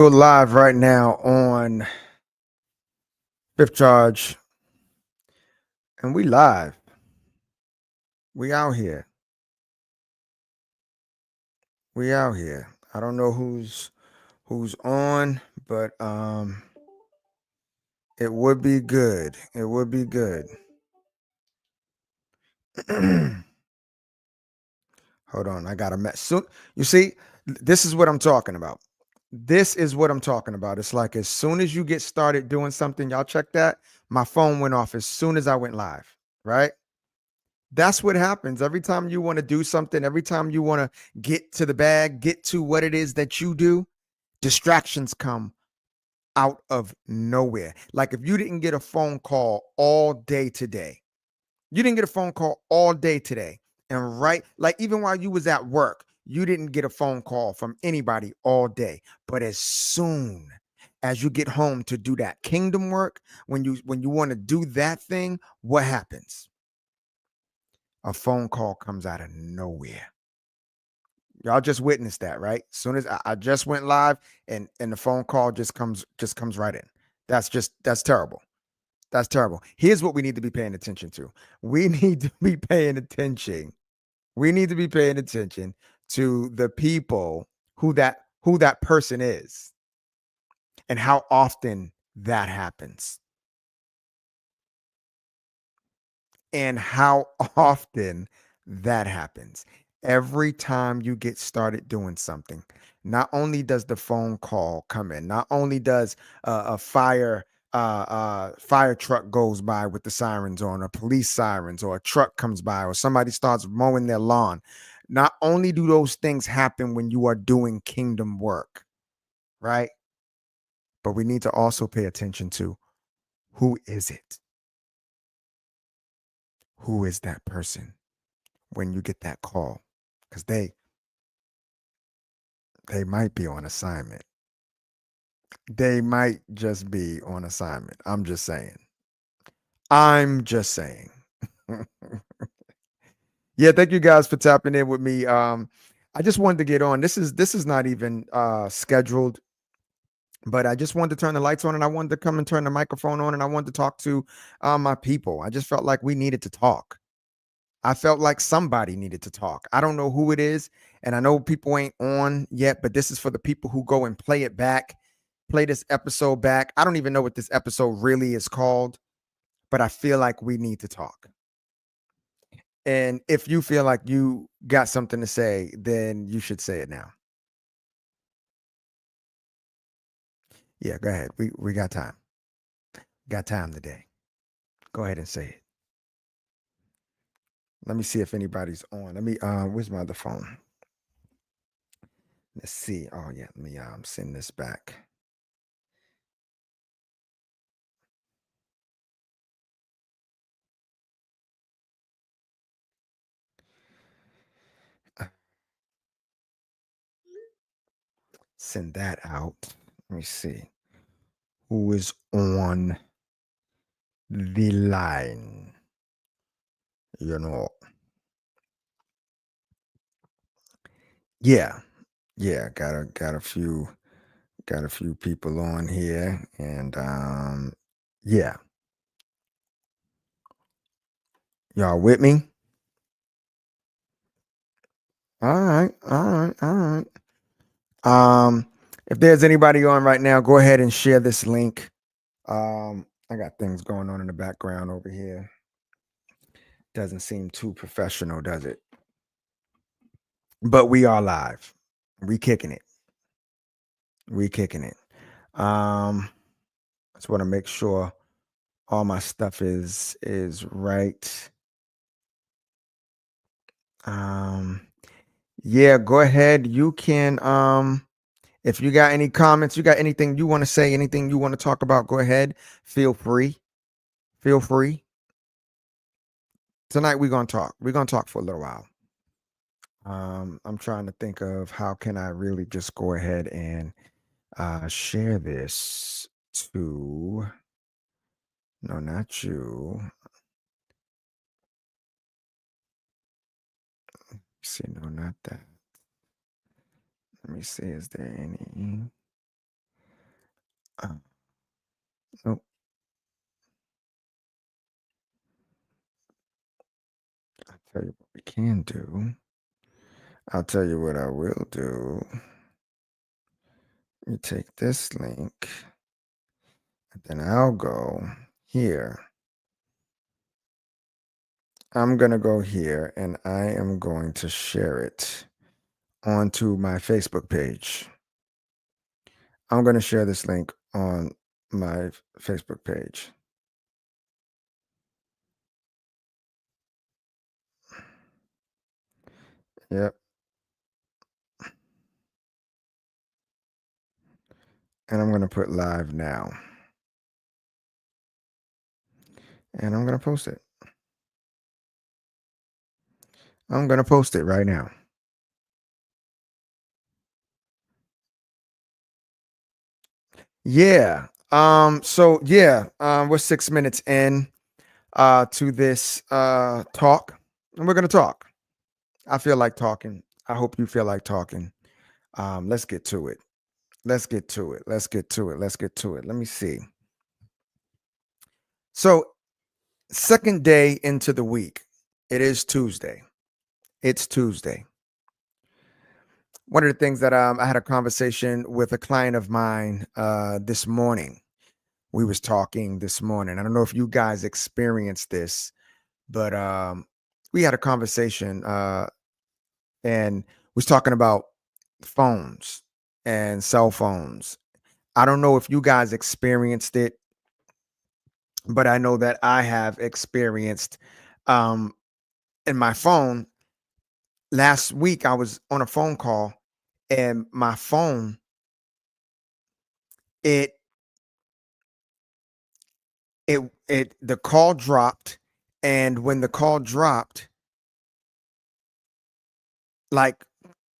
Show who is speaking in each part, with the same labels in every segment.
Speaker 1: We're live right now on Fifth Charge, and we live. We out here. We out here. I don't know who's on, but it would be good. It would be good. Hold on, I got a mess. So you see, this is what I'm talking about. This is what I'm talking about. It's like as soon as you get started doing something, y'all check that. My phone went off as soon as I went live, right? That's what happens every time you want to do something, every time you want to get to the bag, get to what it is that you do, distractions come out of nowhere. Like if you didn't get a phone call all day today, you didn't get a phone call all day today. And right, like even while you was at work, you didn't get a phone call from anybody all day. But as soon as you get home to do that kingdom work, when you want to do that thing, what happens? A phone call comes out of nowhere. Y'all just witnessed that, right? As soon as I just went live and the phone call just comes right in. That's terrible. That's terrible. Here's what we need to be paying attention to. We need to be paying attention. We need to be paying attention to the people who that person is and how often that happens. And how often that happens. Every time you get started doing something, not only does the phone call come in, not only does a fire truck goes by with the sirens on, or police sirens, or a truck comes by, or somebody starts mowing their lawn. Not only do those things happen when you are doing kingdom work, right? But we need to also pay attention to who is it? Who is that person when you get that call? Because they might be on assignment. They might just be on assignment. I'm just saying. I'm just saying. Yeah, thank you guys for tapping in with me. I just wanted to get on. This is not even scheduled, but I just wanted to turn the lights on and I wanted to come and turn the microphone on and I wanted to talk to my people. I just felt like we needed to talk. I felt like somebody needed to talk. I don't know who it is, and I know people ain't on yet, but this is for the people who go and play it back, play this episode back. I don't even know what this episode really is called, but I feel like we need to talk. And if you feel like you got something to say, then you should say it now. Yeah, go ahead. We got time. Got time today. Go ahead and say it. Let me see if anybody's on. Let me where's my other phone? Let's see. Oh yeah, let me send this back. Send that out. Let me see who is on the line. You know, yeah, yeah. Got a few people on here, and yeah, y'all with me? All right, all right, all right. If there's anybody on right now, go ahead and share this link. I got things going on in the background over here. Doesn't seem too professional, does it? But we are live. We kicking it. We kicking it. Just want to make sure all my stuff is right. Um, yeah, go ahead. You can if you got any comments, you got anything you want to say, anything you want to talk about, go ahead. Feel free. Feel free. Tonight we're gonna talk. We're gonna talk for a little while. I'm trying to think of how can I really just go ahead and share this to no, not you. See, no, not that. Let me see. Is there any? Uh, so I'll tell you what we can do. I'll tell you what I will do. You take this link, and then I'll go here. I'm going to go here and I am going to share it onto my Facebook page. I'm going to share this link on my Facebook page. Yep. And I'm going to put live now. And I'm going to post it. I'm going to post it right now. Yeah. We're 6 minutes in to this talk. And we're gonna talk. I feel like talking. I hope you feel like talking. Let's get to it. Let's get to it. Let's get to it. Let's get to it. Let me see. So, second day into the week. It is Tuesday. It's Tuesday. One of the things that I had a conversation with a client of mine this morning. We was talking this morning. I don't know if you guys experienced this, but we had a conversation and was talking about phones and cell phones. I don't know if you guys experienced it, but I know that I have experienced um in my phone. Last week I was on a phone call and my phone, it it the call dropped, and when the call dropped, like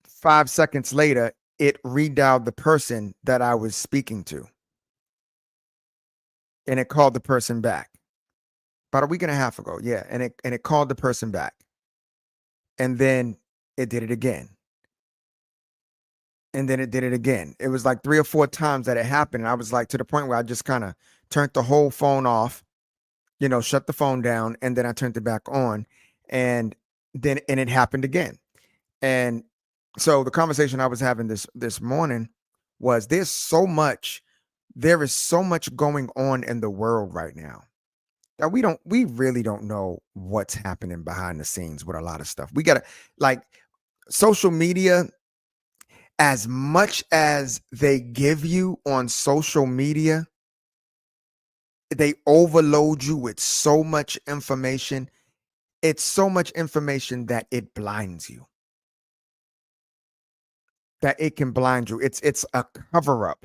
Speaker 1: 5 seconds later, it redialed the person that I was speaking to, and it called the person back. About a week and a half ago, yeah, and it called the person back, and then it did it again, and then it did it again. It was like 3 or 4 times that it happened, and I was like, to the point where I just kinda turned the whole phone off, shut the phone down, and then I turned it back on, and then it happened again. And so the conversation I was having this morning was there is so much going on in the world right now that we really don't know what's happening behind the scenes with a lot of stuff. We gotta, like, social media, as much as they give you on social media, they overload you with so much information. It's so much information that it blinds you, that it can blind you. It's a cover up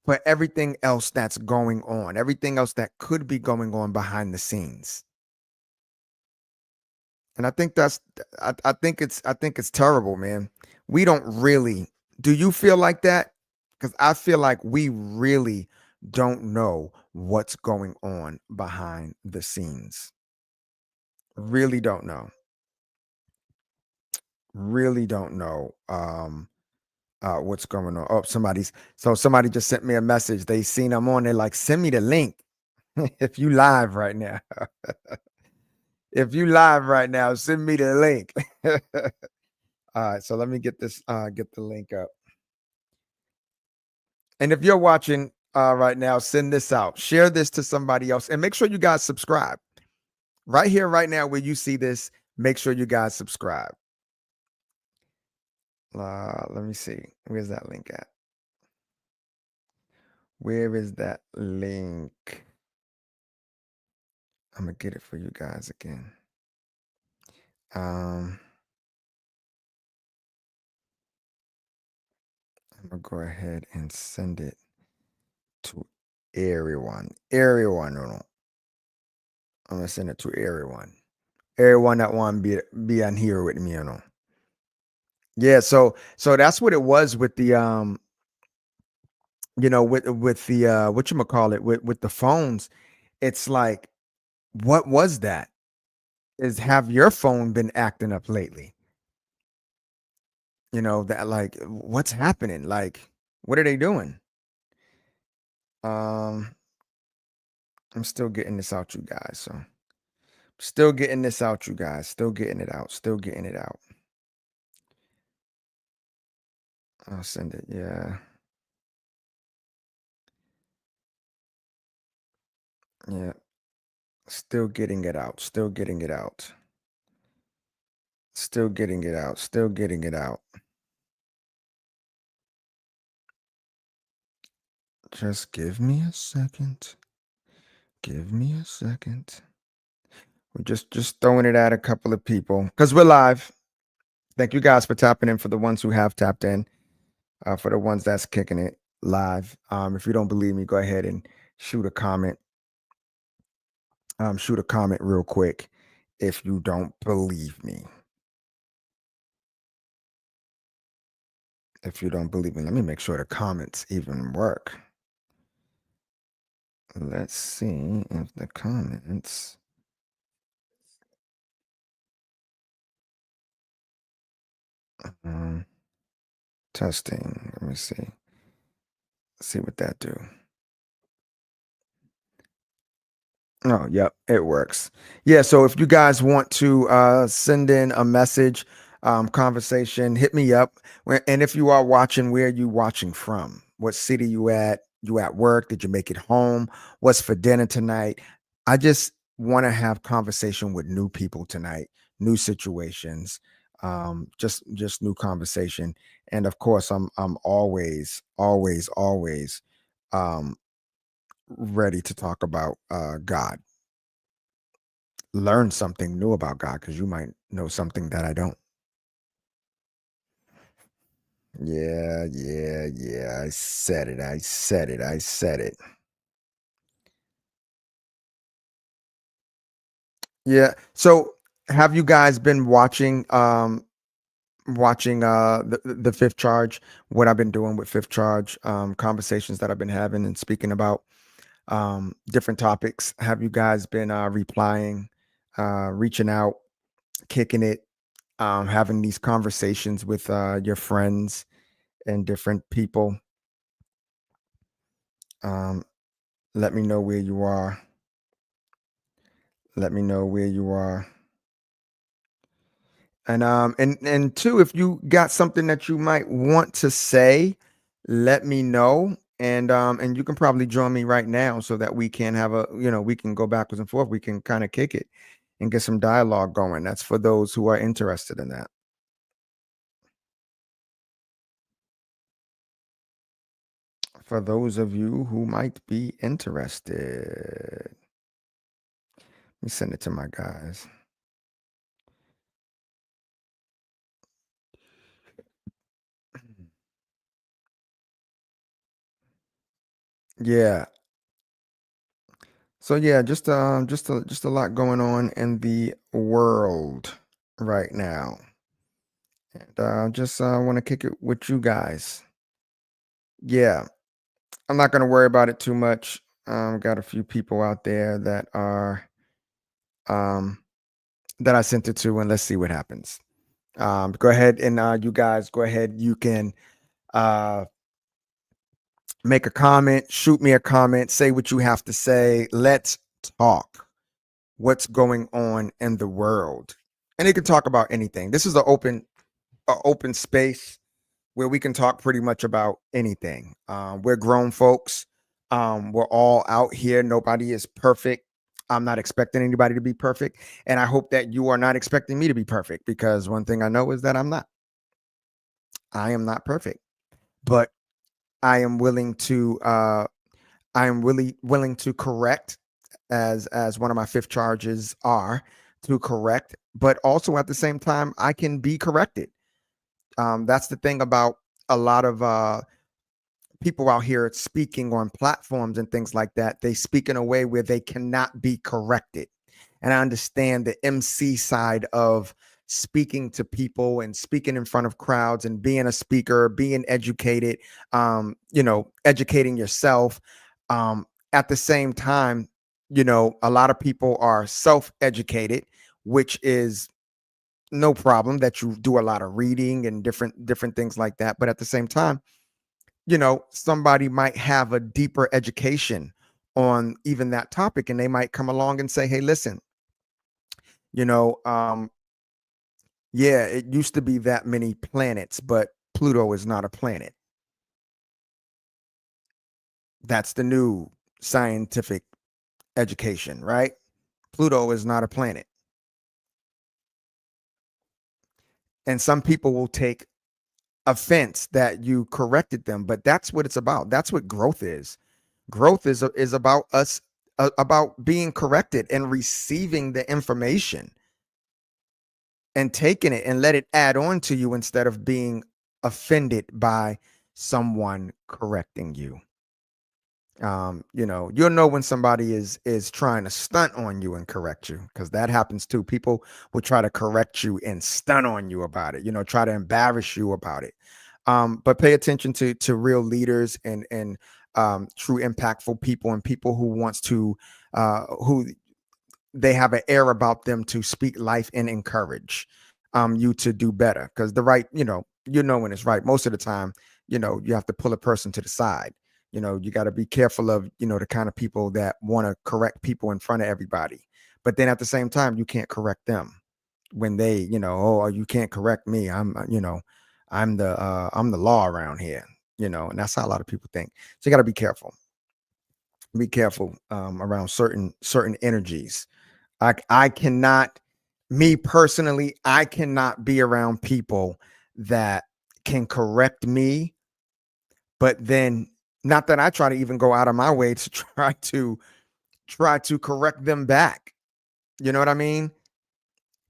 Speaker 1: for everything else that's going on, everything else that could be going on behind the scenes. And I think I think it's terrible, man. We don't really, do you feel like that? Because I feel like we really don't know what's going on behind the scenes. Really don't know. Really don't know what's going on. Oh, somebody just sent me a message. They seen I'm on. They're like, send me the link if you live right now. If you live right now, send me the link. All right, so let me get the link up. And if you're watching right now, send this out. Share this to somebody else, and make sure you guys subscribe. Right here, right now, where you see this, make sure you guys subscribe. Let me see. Where's that link at? Where is that link? I'm gonna get it for you guys again. I'm gonna go ahead and send it to everyone. Everyone, no. I'm gonna send it to everyone. Everyone that want to be on here with me, Yeah, so that's what it was with the with the what you call it, with the phones. It's like, what was that? Is Have your phone been acting up lately? That, like, what's happening? Like, what are they doing? Um, I'm still getting this out, you guys. So still getting this out, you guys. Still getting it out. Still getting it out. I'll send it. Yeah. Yeah. Still getting it out. Still getting it out. Still getting it out. Still getting it out. Just give me a second. Give me a second. We're just throwing it at a couple of people because we're live. Thank you guys for tapping in for the ones who have tapped in. For the ones that's kicking it live. If you don't believe me, go ahead and shoot a comment. Shoot a comment real quick if you don't believe me. If you don't believe me, let me make sure the comments even work. Let's see if the comments. Um, testing. Let me see. See what that do. Oh, yep, it works. Yeah, so if you guys want to send in a message, conversation, hit me up. And if you are watching, where are you watching from? What city you at? You at work? Did you make it home? What's for dinner tonight? I just want to have conversation with new people tonight, new situations, just new conversation. And of course, I'm always um ready to talk about God, learn something new about God because you might know something that I don't. Yeah, yeah, yeah. I said it. I said it. I said it. Yeah. So have you guys been watching the fifth charge, what I've been doing with fifth charge, conversations that I've been having and speaking about different topics? Have you guys been replying, reaching out, kicking it, having these conversations with your friends and different people? Um, let me know where you are. Let me know where you are. And two, if you got something that you might want to say, let me know. And you can probably join me right now so that we can have we can go backwards and forth. We can kind of kick it and get some dialogue going. That's for those who are interested in that. For those of you who might be interested, let me send it to my guys. Yeah. So yeah, just a lot going on in the world right now. And just want to kick it with you guys. Yeah, I'm not gonna worry about it too much. Got a few people out there that are um that I sent it to, and let's see what happens. Go ahead and you guys go ahead. You can uh make a comment, shoot me a comment, say what you have to say. Let's talk. What's going on in the world? And you can talk about anything. This is an open space where we can talk pretty much about anything. We're grown folks. We're all out here. Nobody is perfect. I'm not expecting anybody to be perfect. And I hope that you are not expecting me to be perfect because one thing I know is that I'm not. I am not perfect. But I am willing to I am really willing to correct as one of my fifth charges are to correct, but also at the same time I can be corrected. That's the thing about a lot of people out here speaking on platforms and things like that. They speak in a way where they cannot be corrected. And I understand the MC side of speaking to people and speaking in front of crowds and being a speaker, being educated, educating yourself. At the same time, a lot of people are self-educated, which is no problem that you do a lot of reading and different things like that. But at the same time, somebody might have a deeper education on even that topic, and they might come along and say, hey, listen, you know, um, yeah, it used to be that many planets, but Pluto is not a planet. That's the new scientific education, right? Pluto is not a planet. And some people will take offense that you corrected them, but that's what it's about. That's what growth is. Growth is about us, about being corrected and receiving the information and taking it and let it add on to you instead of being offended by someone correcting you. You'll know when somebody is trying to stunt on you and correct you, because that happens too. People will try to correct you and stunt on you about it, try to embarrass you about it. But pay attention to real leaders and true impactful people, and people who wants to who they have an air about them to speak life and encourage you to do better, because the right, when it's right. Most of the time, you have to pull a person to the side. You got to be careful of the kind of people that want to correct people in front of everybody, but then at the same time you can't correct them when they, oh, you can't correct me, I'm the law around here, and that's how a lot of people think. So you got to be careful. Be careful around certain energies. I cannot, me personally, I cannot be around people that can correct me, but then, not that I try to even go out of my way to try to correct them back. You know what I mean?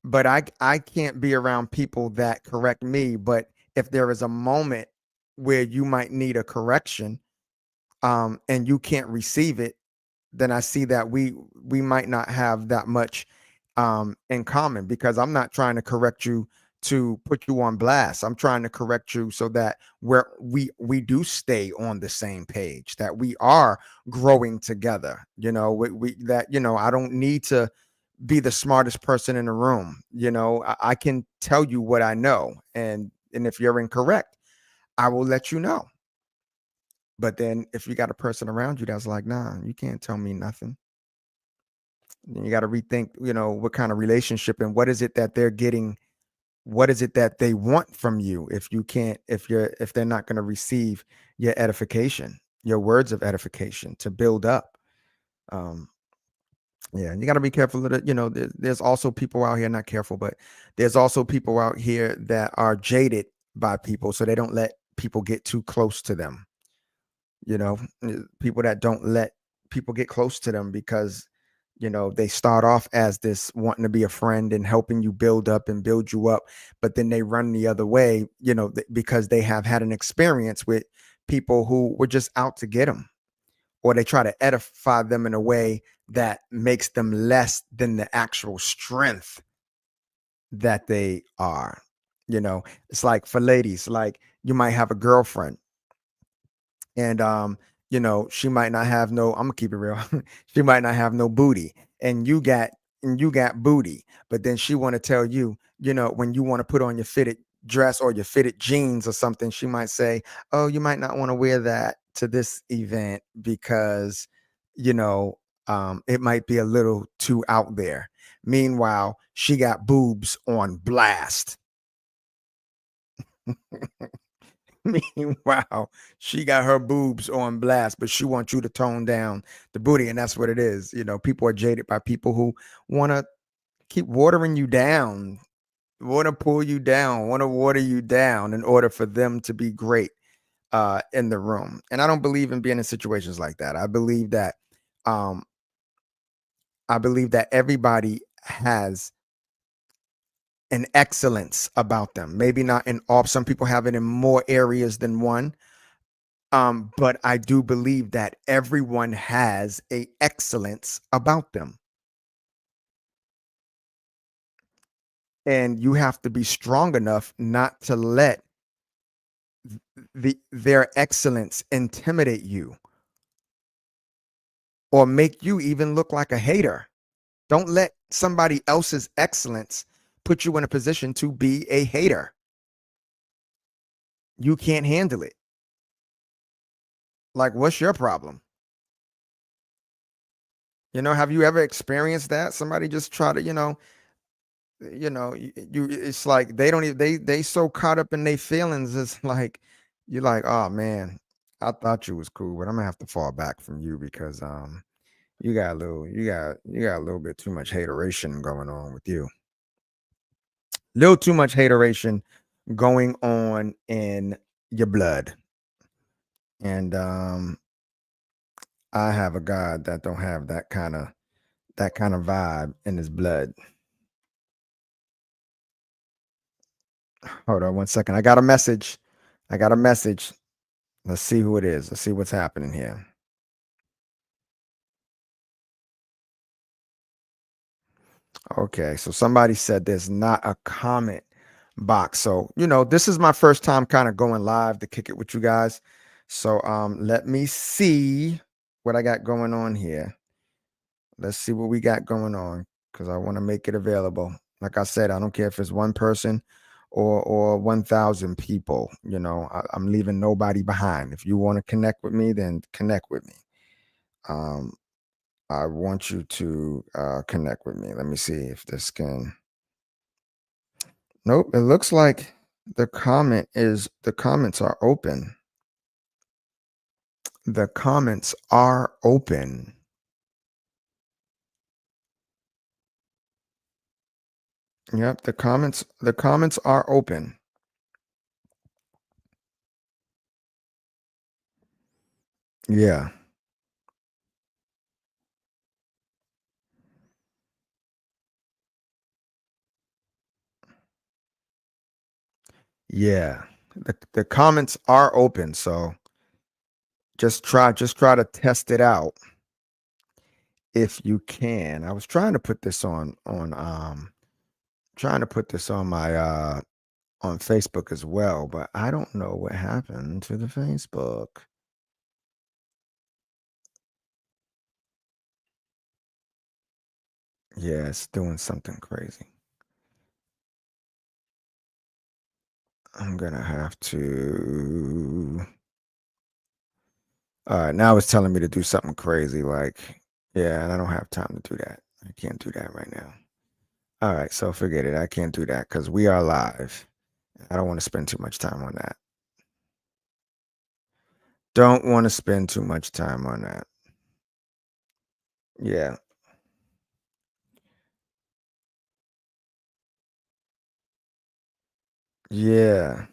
Speaker 1: But I can't be around people that correct me. But if there is a moment where you might need a correction, and you can't receive it, then I see that we might not have that much in common, because I'm not trying to correct you to put you on blast. I'm trying to correct you so that we do stay on the same page, that we are growing together. We that I don't need to be the smartest person in the room. I can tell you what I know, and if you're incorrect, I will let you know. But then if you got a person around you that's like, nah, you can't tell me nothing, then you got to rethink, what kind of relationship and what is it that they're getting, what is it that they want from you, if you can't, if they're not going to receive your edification, your words of edification to build up. Um, yeah, and you got to be careful of it. There's also people out here, not careful, but there's also people out here that are jaded by people, so they don't let people get too close to them. People that don't let people get close to them, because they start off as this wanting to be a friend and helping you build up and build you up, but then they run the other way, because they have had an experience with people who were just out to get them, or they try to edify them in a way that makes them less than the actual strength that they are. It's like, for ladies, like, you might have a girlfriend, and she might not have no, I'm gonna keep it real, she might not have no booty, and you got booty, but then she want to tell you, when you want to put on your fitted dress or your fitted jeans or something, she might say, oh, you might not want to wear that to this event, because you know it might be a little too out there. Meanwhile, she got boobs on blast. Meanwhile, she got her boobs on blast, but she wants you to tone down the booty, and that's what it is. People are jaded by people who want to keep watering you down, want to pull you down, want to water you down in order for them to be great in the room. And I don't believe in being in situations like that. Um, I believe that everybody has an excellence about them. Maybe not in all. Some people have it in more areas than one. But I do believe that everyone has a excellence about them. And you have to be strong enough not to let their excellence intimidate you or make you even look like a hater. Don't let somebody else's excellence put you in a position to be a hater. You can't handle it. Like, what's your problem? Have you ever experienced that? Somebody just try to, it's like they don't even they so caught up in their feelings. It's like you're like, oh man, I thought you was cool, but I'm gonna have to fall back from you because you got a little bit too much hateration going on with you. Little too much hateration going on in your blood. And I have a God that don't have that kind of vibe in his blood. Hold on one second. I got a message. I got a message. Let's see who it is. Let's see what's happening here. Okay, so somebody said there's not a comment box. So, this is my first time kind of going live to kick it with you guys. So, let me see what I got going on here. Let's see what we got going on because I want to make it available. Like I said, I don't care if it's one person or 1,000 people. I'm leaving nobody behind. If you want to connect with me, then connect with me. Um, I want you to connect with me. Let me see if this can. Nope, it looks like the comments are open. The comments are open. Yep, the comments are open. Yeah. Yeah. The comments are open, so just try to test it out if you can. I was trying to put this on my on Facebook as well, but I don't know what happened to the Facebook. Yeah, it's doing something crazy. I'm gonna have to. All right, now it's telling me to do something crazy. Like, yeah, and I don't have time to do that. I can't do that right now. All right, so forget it. I can't do that because we are live. I don't want to spend too much time on that. Don't want to spend too much time on that. Yeah. Yeah.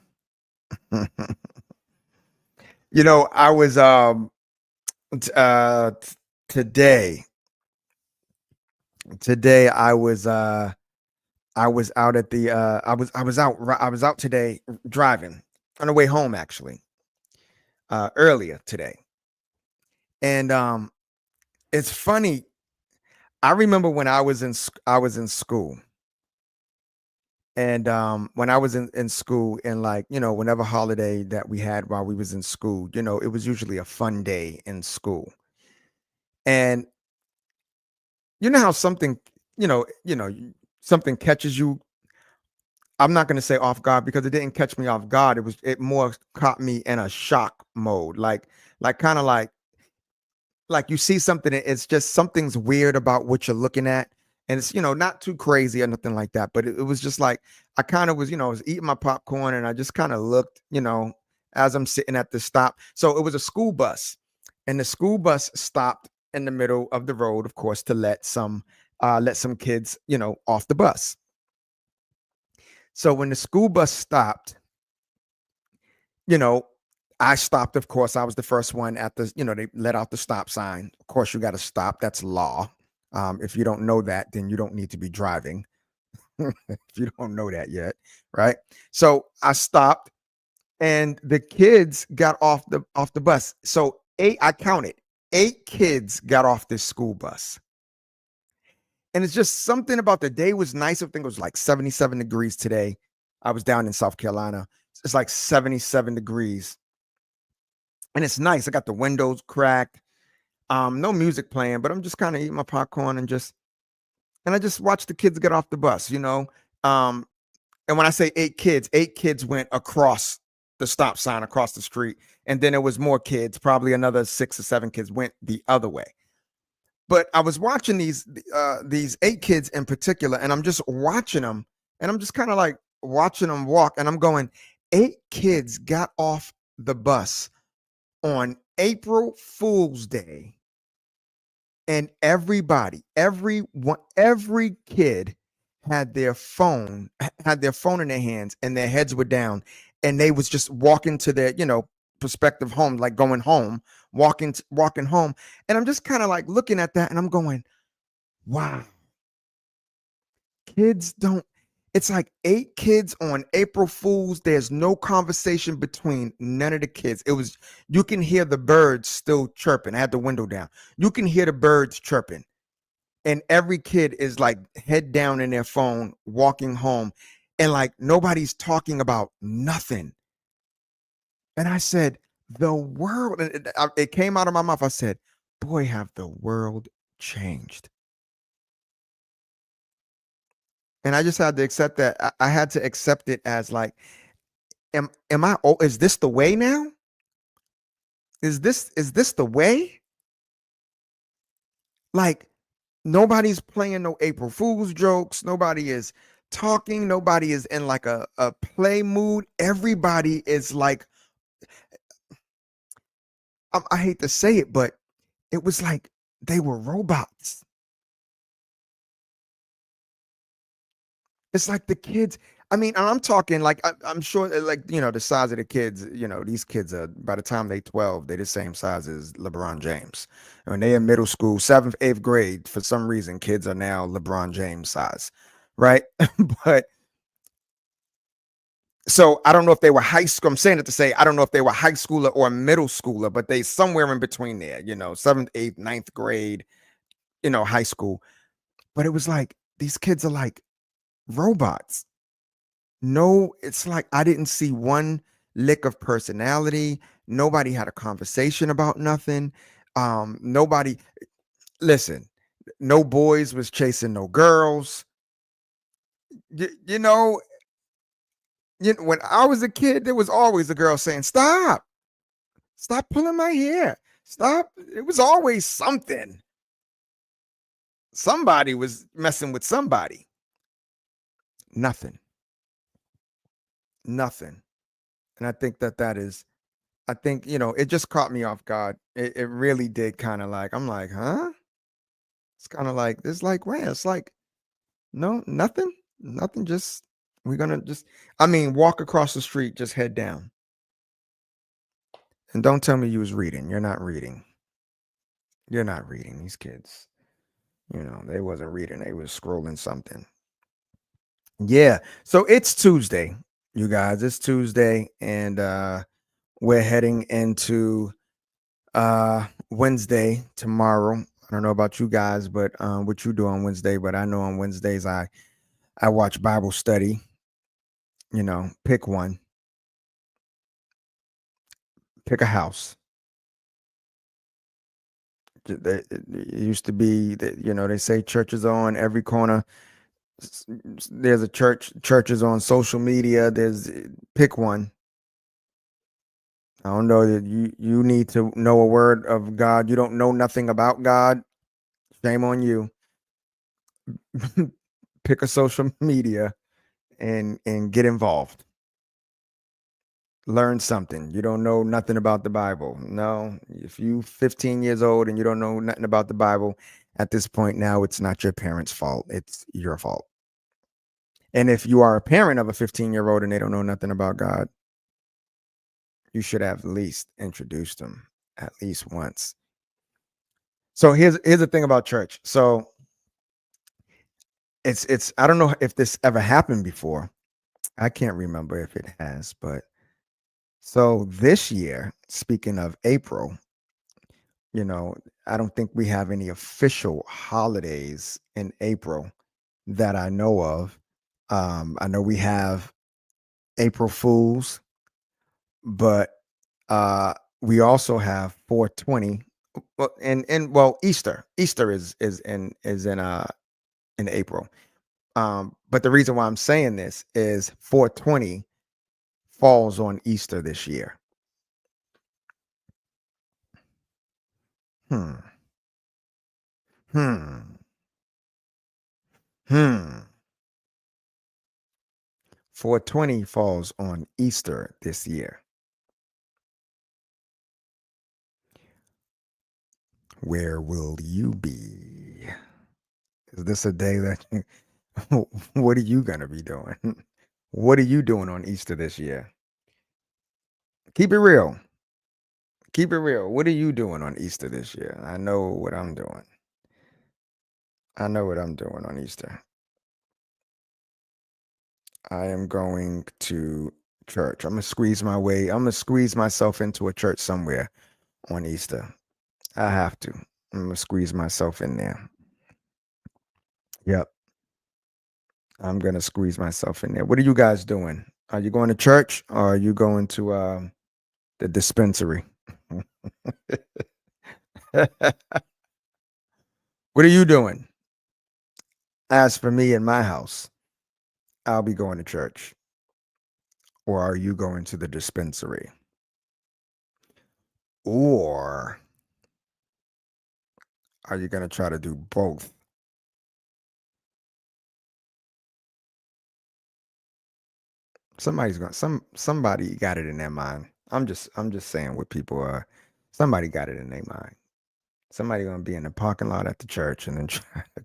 Speaker 1: I was today I was out at the I was out today driving on the way home actually, earlier today. And it's funny. I remember when I was in school. And when I was in school and like, whenever holiday that we had while we was in school, it was usually a fun day in school. And you know how something catches you. I'm not gonna say off guard because it didn't catch me off guard. It more caught me in a shock mode. Like kind of like you see something, it's just something's weird about what you're looking at. And it's, not too crazy or nothing like that. But it was just like I kind of was, I was eating my popcorn and I just kind of looked, as I'm sitting at the stop. So it was a school bus, and the school bus stopped in the middle of the road, of course, to let some kids, off the bus. So when the school bus stopped, you know, I stopped, of course. I was the first one they let out the stop sign. Of course, you got to stop. That's law. If you don't know that, then you don't need to be driving. If you don't know that yet, right? So I stopped and the kids got off the bus. So I counted 8 kids got off this school bus. And it's just something about the day was nice. I think it was like 77 degrees today. I was down in South Carolina. It's like 77 degrees and it's nice. I got the windows cracked. No music playing, but I'm just kind of eating my popcorn and I just watched the kids get off the bus. Um, and when I say 8 kids went across. the stop sign across the street, and then it was more kids, probably another 6 or 7 kids went the other way. But I was watching these 8 kids in particular, and I'm just watching them, and I'm just kinda, like, watching them walk, and I'm going, "8 kids got off the bus on April Fool's Day, and every kid had their phone in their hands, and their heads were down, and they was just walking to their, prospective home, like going home, walking home, and I'm just kinda, like, looking at that, and I'm going, "Wow, kids don't." It's like 8 kids on April Fools. There's no conversation between none of the kids. You can hear the birds still chirping. I had the window down. You can hear the birds chirping. And every kid is like head down in their phone, walking home. And like nobody's talking about nothing. And I said, the world, and it came out of my mouth. I said, boy, have the world changed. And I just had to accept that. I had to accept it as like, am I, oh, is this the way now? Is this the way? Like, nobody's playing no April Fool's jokes. Nobody is talking. Nobody is in like a play mood. Everybody is like, I hate to say it, but it was like they were robots. It's like the kids. I mean, and I'm talking like I'm sure like the size of the kids. These kids are by the time they 12, they're the same size as LeBron James. When they in middle school, seventh, eighth grade, for some reason, kids are now LeBron James size, right? But so I don't know if they were high school. I'm saying it to say I don't know if they were high schooler or middle schooler, but they somewhere in between there. Seventh, eighth, ninth grade. High school. But it was like these kids are like robots. No, it's like I didn't see one lick of personality. Nobody had a conversation about nothing. Nobody listen, no boys was chasing no girls. You, you know, when I was a kid, there was always a girl saying, "Stop, stop pulling my hair. Stop." It was always something. Somebody was messing with somebody. Nothing. Nothing. And I think that is I think, it just caught me off guard. It really did kind of like, I'm like, huh? It's kind of like, it's like, where? It's like, no, nothing, nothing. We're going to I mean, walk across the street, just head down. And don't tell me you was reading. You're not reading. You're not reading. These kids, they wasn't reading. They was scrolling something. Yeah. So it's Tuesday, you guys. It's Tuesday. And we're heading into Wednesday tomorrow. I don't know about you guys, but what you do on Wednesday, but I know on Wednesdays I watch Bible study. Pick one, pick a house. It used to be that they say churches are on every corner. There's a churches on social media. Pick one. I don't know that you need to know a word of God. You don't know nothing about God. Shame on you. Pick a social media and get involved. Learn something. You don't know nothing about the Bible. No, if you 15 years old and you don't know nothing about the Bible, at this point now it's not your parents' fault. It's your fault. And if you are a parent of a 15-year-old and they don't know nothing about God, you should have at least introduced them at least once. So here's the thing about church. So it's I don't know if this ever happened before. I can't remember if it has, but so this year, speaking of April, I don't think we have any official holidays in April that I know of. I know we have April Fools, but we also have 420. Well, and well, Easter. Easter is in April. But the reason why I'm saying this is 420 falls on Easter this year? Hmm. Hmm. Hmm. 420 falls on Easter this year. Where will you be? Is this a day that what are you gonna be doing? What are you doing on Easter this year? Keep it real. Keep it real. What are you doing on Easter this year? I know what I'm doing. I know what I'm doing on Easter. I am going to church. I'm gonna squeeze myself into a church somewhere on Easter. I have to. I'm gonna squeeze myself in there. Yep. I'm gonna squeeze myself in there. What are you guys doing? Are you going to church or are you going to the dispensary? What are you doing? As for me in my house, I'll be going to church. Or are you going to the dispensary? Or are you gonna try to do both? Somebody got it in their mind. I'm just saying what people are. Somebody got it in their mind. Somebody gonna be in the parking lot at the church and then try to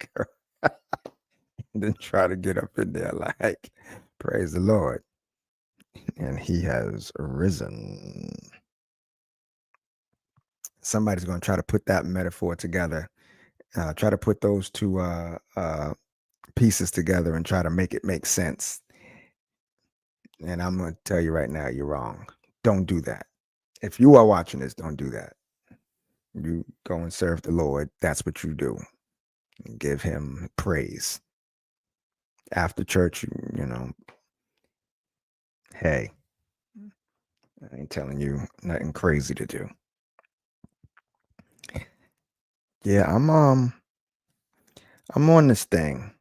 Speaker 1: then try to get up in there like, praise the Lord, and He has risen. Somebody's gonna try to put that metaphor together. Try to put those two pieces together and try to make it make sense. And I'm gonna tell you right now, you're wrong. Don't do that. If you are watching this, don't do that. You go and serve the Lord. That's what you do. Give Him praise after church. Hey, I ain't telling you nothing crazy to do. Yeah, I'm on this thing.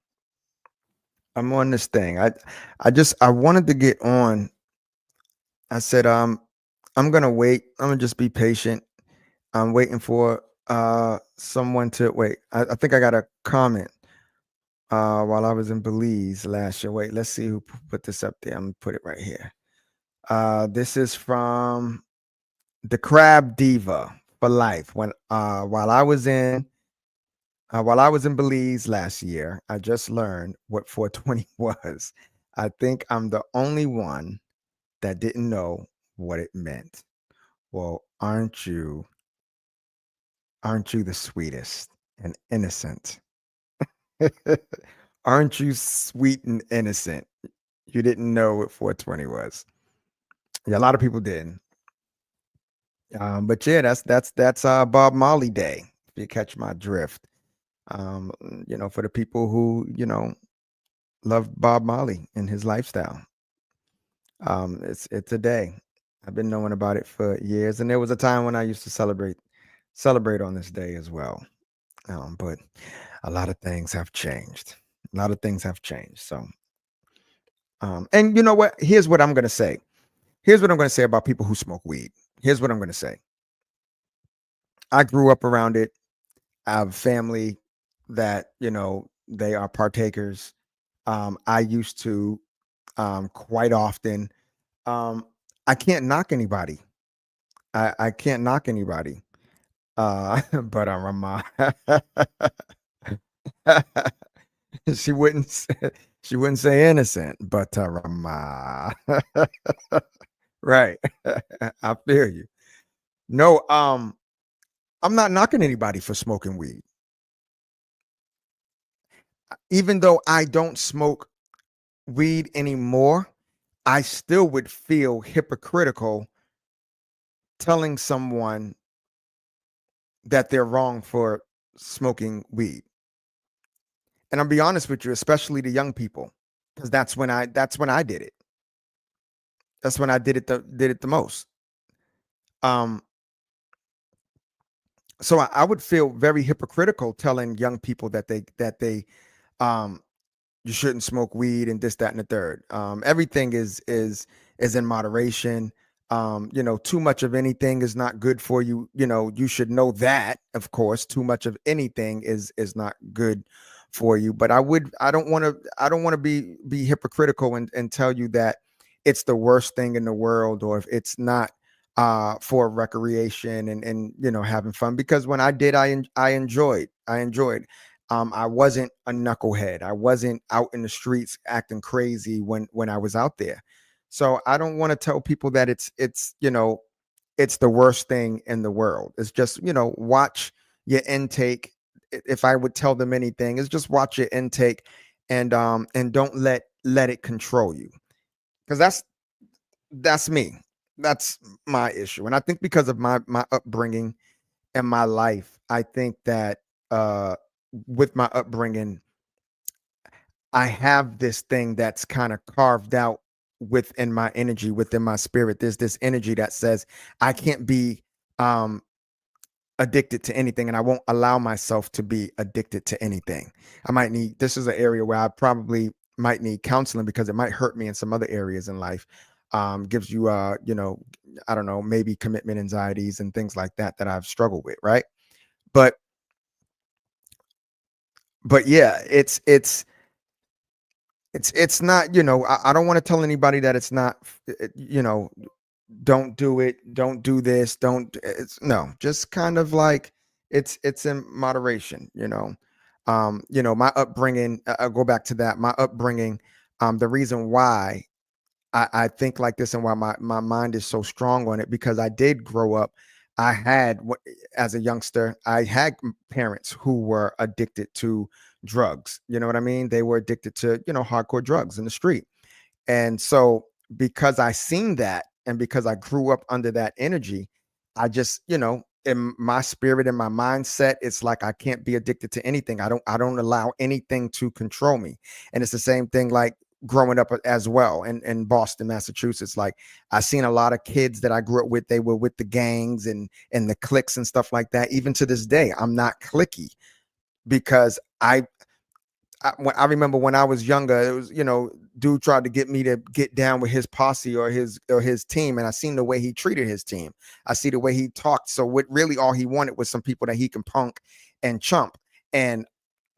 Speaker 1: I'm on this thing. I wanted to get on. I said, I'm gonna wait. I'm gonna just be patient. I'm waiting for someone to wait. I think I got a comment while I was in Belize last year. Wait, let's see who put this up there. I'm gonna put it right here. This is from the Crab Diva for life. While I was in Belize last year, I just learned what 420 was. I think I'm the only one that didn't know what it meant. Well, aren't you the sweetest and innocent? Aren't you sweet and innocent? You didn't know what 420 was. Yeah, a lot of people didn't. But yeah, that's Bob Marley Day, if you catch my drift. For the people who, love Bob Marley and his lifestyle. It's a day. I've been knowing about it for years, and there was a time when I used to celebrate on this day as well. But a lot of things have changed. A lot of things have changed. So, and you know what? Here's what I'm gonna say. Here's what I'm gonna say about people who smoke weed. Here's what I'm gonna say. I grew up around it. I have family that they are partakers. I used to quite often. Um, I can't knock anybody. I can't knock anybody. But Rama, she wouldn't say, she wouldn't say innocent, but Rama. Right. I feel you. No, I'm not knocking anybody for smoking weed. Even though I don't smoke weed anymore, I still would feel hypocritical telling someone that they're wrong for smoking weed. And I'll be honest with you, especially the young people, because that's when I did it. That's when I did it the most. Um, so I would feel very hypocritical telling young people that they um you shouldn't smoke weed and this, that, and the third. Everything is in moderation. Too much of anything is not good for you. You should know that, of course, too much of anything is not good for you. But I don't want to be hypocritical and tell you that it's the worst thing in the world, or if it's not for recreation and having fun. Because when I did, I enjoyed. I wasn't a knucklehead. I wasn't out in the streets acting crazy when I was out there. So I don't want to tell people that it's the worst thing in the world. It's just, watch your intake. If I would tell them anything, is just watch your intake and don't let it control you. Because that's me. That's my issue. And I think because of my upbringing and my life, I think that uh with my upbringing, I have this thing that's kind of carved out within my energy, within my spirit. There's this energy that says I can't be um addicted to anything, and I won't allow myself to be addicted to anything. This is an area where I probably might need counseling because it might hurt me in some other areas in life. Gives you I don't know, maybe commitment anxieties and things like that I've struggled with, right? But yeah, it's not, I don't want to tell anybody that it's not, don't do it, don't do this, don't it's no, just kind of like it's in moderation. My upbringing, I'll go back to that. My upbringing, the reason why I think like this and why my mind is so strong on it, because I did grow up. As a youngster, I had parents who were addicted to drugs. You know what I mean? They were addicted to, hardcore drugs in the street. And so because I seen that and because I grew up under that energy, I just, in my spirit and my mindset, it's like I can't be addicted to anything. I don't allow anything to control me. And it's the same thing like growing up as well in Boston, Massachusetts. Like I seen a lot of kids that I grew up with, they were with the gangs and the cliques and stuff like that. Even to this day, I'm not clicky because I remember when I was younger, it was, dude tried to get me to get down with his posse or his team, and I seen the way he treated his team. I see the way he talked. So what really all he wanted was some people that he can punk and chump. And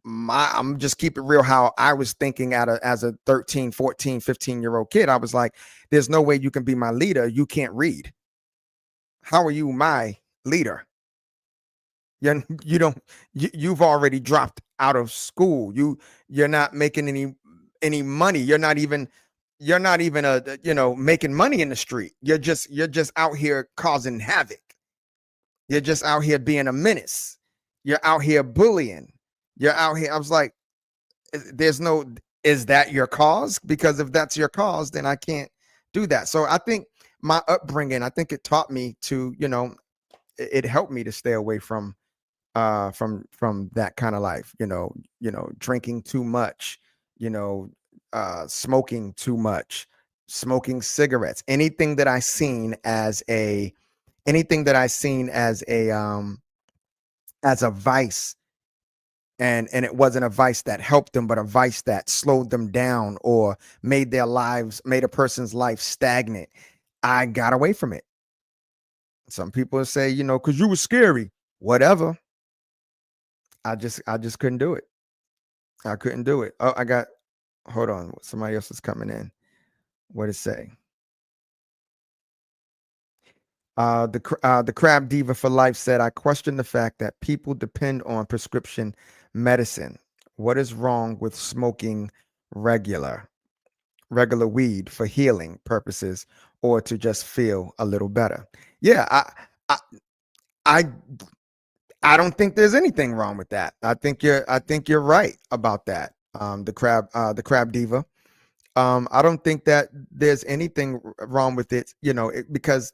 Speaker 1: I'm just keep it real how I was thinking as a 13, 14, 15-year-old kid. I was like, there's no way you can be my leader. You can't read. How are you my leader? You don't you've already dropped out of school. You're not making any money. You're not even making money in the street. You're just out here causing havoc. You're just out here being a menace. You're out here bullying. You're out here. I was like, there's no, is that your cause? Because if that's your cause, then I can't do that. So I think my upbringing, I think it taught me to, it helped me to stay away from that kind of life. Drinking too much, you know smoking too much, smoking cigarettes, anything that I seen as a vice, and it wasn't a vice that helped them, but a vice that slowed them down or made a person's life stagnant. I got away from it. Some people say, because you were scary. Whatever. I just couldn't do it. I couldn't do it. Oh, hold on. Somebody else is coming in. What it say? The Crab Diva for Life said, I question the fact that people depend on prescription medicine. What is wrong with smoking regular regular weed for healing purposes or to just feel a little better? Yeah, I I I don't think there's anything wrong with that. I think you're right about that. The Crab Diva. I don't think that there's anything wrong with it, because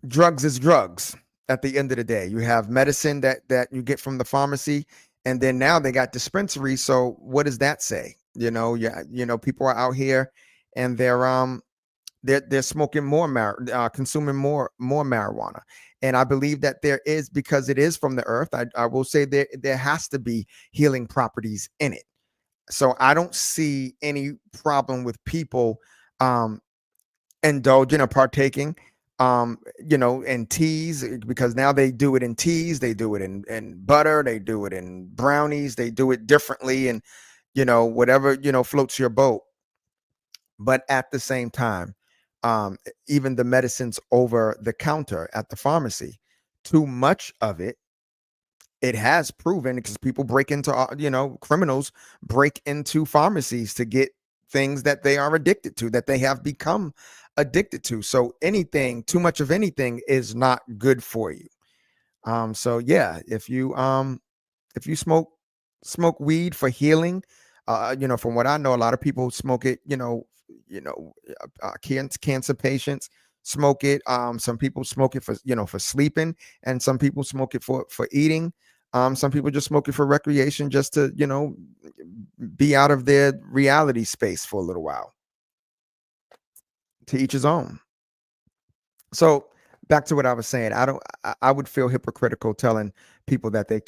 Speaker 1: drugs is drugs. At the end of the day, you have medicine that you get from the pharmacy, and then now they got dispensaries. So what does that say? Yeah, people are out here and they're smoking consuming more marijuana. And I believe that there is, because it is from the earth. I will say there has to be healing properties in it. So I don't see any problem with people um indulging or partaking in teas, because now they do it in teas, they do it in butter, they do it in brownies, they do it differently, and whatever floats your boat. But at the same time, even the medicines over the counter at the pharmacy, too much of it has proven, because people break into criminals break into pharmacies to get things that they are addicted to, that they have become addicted to. So anything, too much of anything, is not good for you. So yeah, if you smoke weed for healing, from what I know, a lot of people smoke it, cancer patients smoke it. Some people smoke it for sleeping, and some people smoke it for eating. Some people just smoke it for recreation, just to be out of their reality space for a little while. To each his own. So back to what I was saying, I would feel hypocritical telling people that they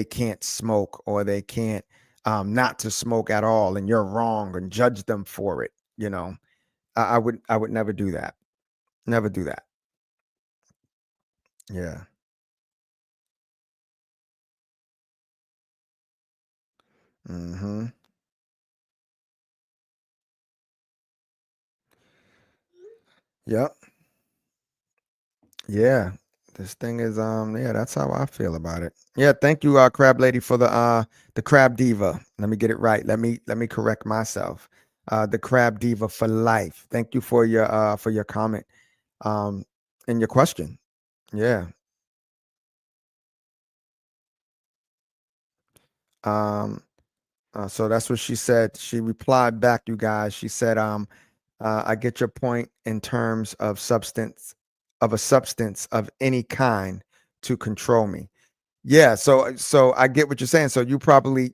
Speaker 1: can't smoke, or they can't not to smoke at all, and you're wrong, and judge them for it. I would never do that. Never do that. Yeah. Hmm. Yep. Yeah. This thing is yeah, that's how I feel about it. Yeah, thank you, Crab Lady, for the Crab Diva. Let me get it right. Let me correct myself. The Crab Diva for life. Thank you for your comment um and your question. Yeah. Um so that's what she said. She replied back, you guys. She said, I get your point in terms of a substance of any kind to control me. Yeah, so I get what you're saying. So you probably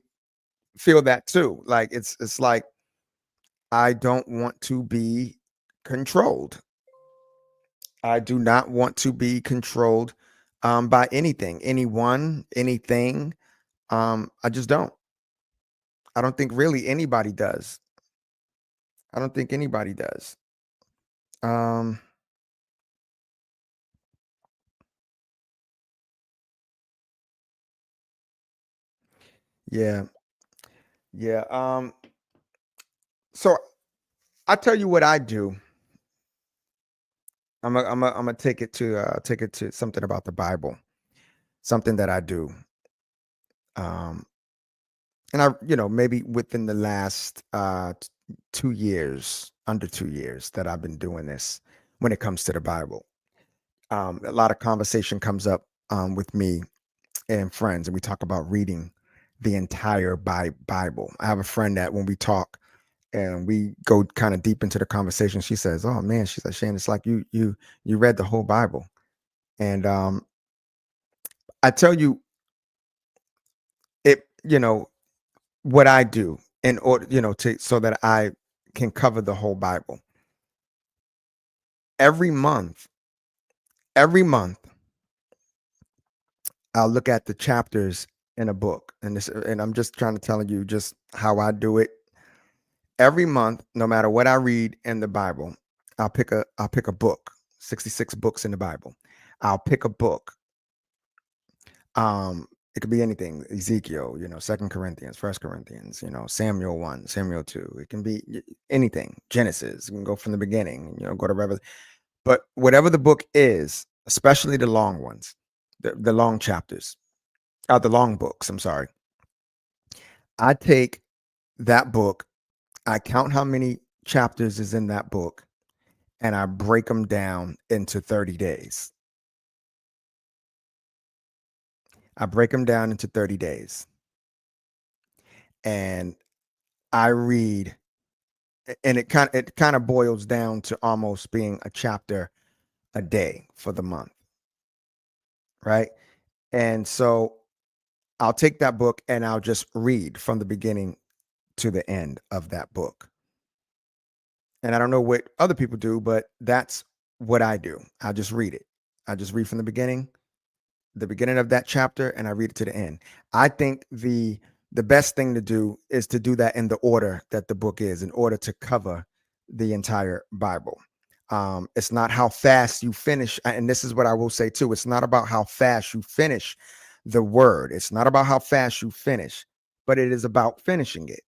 Speaker 1: feel that too. Like it's like, I don't want to be controlled. I do not want to be controlled by anything, anyone, anything. I just don't. I don't think really anybody does. I don't think anybody does. Um yeah. Yeah. So I tell you what I do. I'm gonna take it to something about the Bible. Something that I do. Um and maybe within the last 2 years, under 2 years, that I've been doing this when it comes to the Bible. A lot of conversation comes up with me and friends, and we talk about reading the entire Bible. I have a friend that when we talk and we go kind of deep into the conversation, she says, "Oh man," she said, "Shane, it's like you read the whole Bible." And I tell you, it what I do in order, to so that I can cover the whole Bible. Every month, every month, I'll look at the chapters in a book, and I'm just trying to tell you just how I do it. Every month, no matter what I read in the Bible, I'll pick a book. 66 books in the Bible. I'll pick a book. It could be anything. Ezekiel, Second Corinthians, First Corinthians, Samuel 1, Samuel 2. It can be anything. Genesis. You can go from the beginning, go to Revelation. But whatever the book is, especially the long ones, the long chapters, the long books, I'm sorry. I take that book, I count how many chapters is in that book, and I break them down into 30 days. I break them down into 30 days. And I read, and it kind of boils down to almost being a chapter a day for the month, right? And so I'll take that book and I'll just read from the beginning to the end of that book. And I don't know what other people do, but that's what I do. I just read it. I just read from the beginning of that chapter, and I read it to the end. I think the the best thing to do is to do that in the order that the book is, in order to cover the entire Bible. It's not how fast you finish, and this is what I will say too. It's not about how fast you finish the word. It's not about how fast you finish, but it is about finishing it.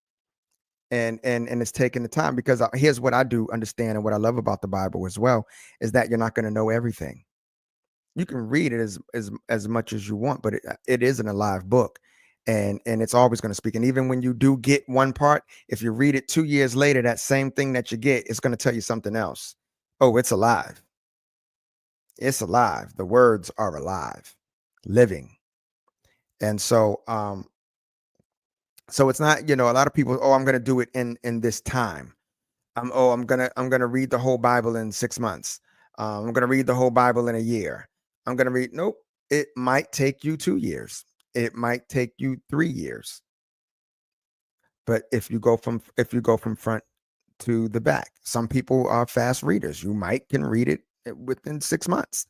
Speaker 1: And it's taking the time, because here's what I do understand, and what I love about the Bible as well is that you're not going to know everything. You can read it as much as you want, but it is an alive book, and it's always going to speak. And even when you do get one part, if you read it 2 years later, that same thing that you get, it's going to tell you something else. Oh, it's alive. It's alive. The words are alive, living. And so it's not, a lot of people, oh, I'm going to do it in this time. I'm gonna read the whole Bible in 6 months. I'm gonna read the whole Bible in a year. I'm gonna read. Nope. It might take you 2 years. It might take you 3 years. But if you go from front to the back, some people are fast readers. You might can read it within 6 months.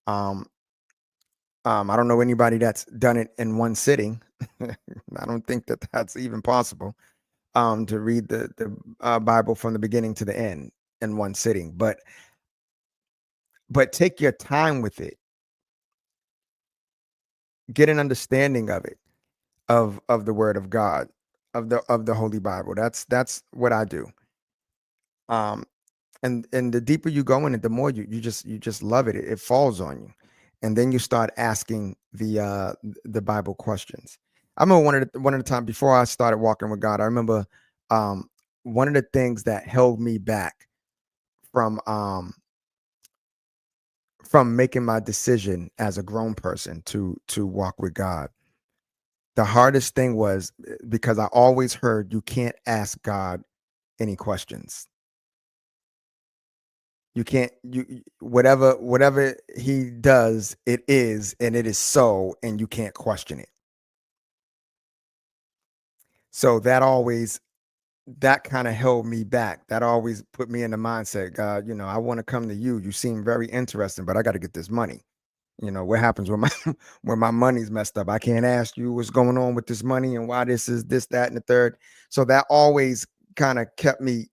Speaker 1: Um, I don't know anybody that's done it in one sitting. I don't think that that's even possible. To read the Bible from the beginning to the end in one sitting, but take your time with it. Get an understanding of it, of the Word of God, of the Holy Bible. That's what I do. Um, and the deeper you go in it, the more you just love it. It falls on you, and then you start asking the Bible questions. I remember one of the time before I started walking with God. I remember um, one of the things that held me back from um, from making my decision as a grown person to walk with God. The hardest thing was, because I always heard you can't ask God any questions. You can't whatever he does, it is, and it is so, and you can't question it. So that kind of held me back. That always put me in the mindset, God, I want to come to you. You seem very interesting, but I got to get this money. What happens when my when my money's messed up? I can't ask you what's going on with this money and why this is this, that, and the third. So that always kind of kept me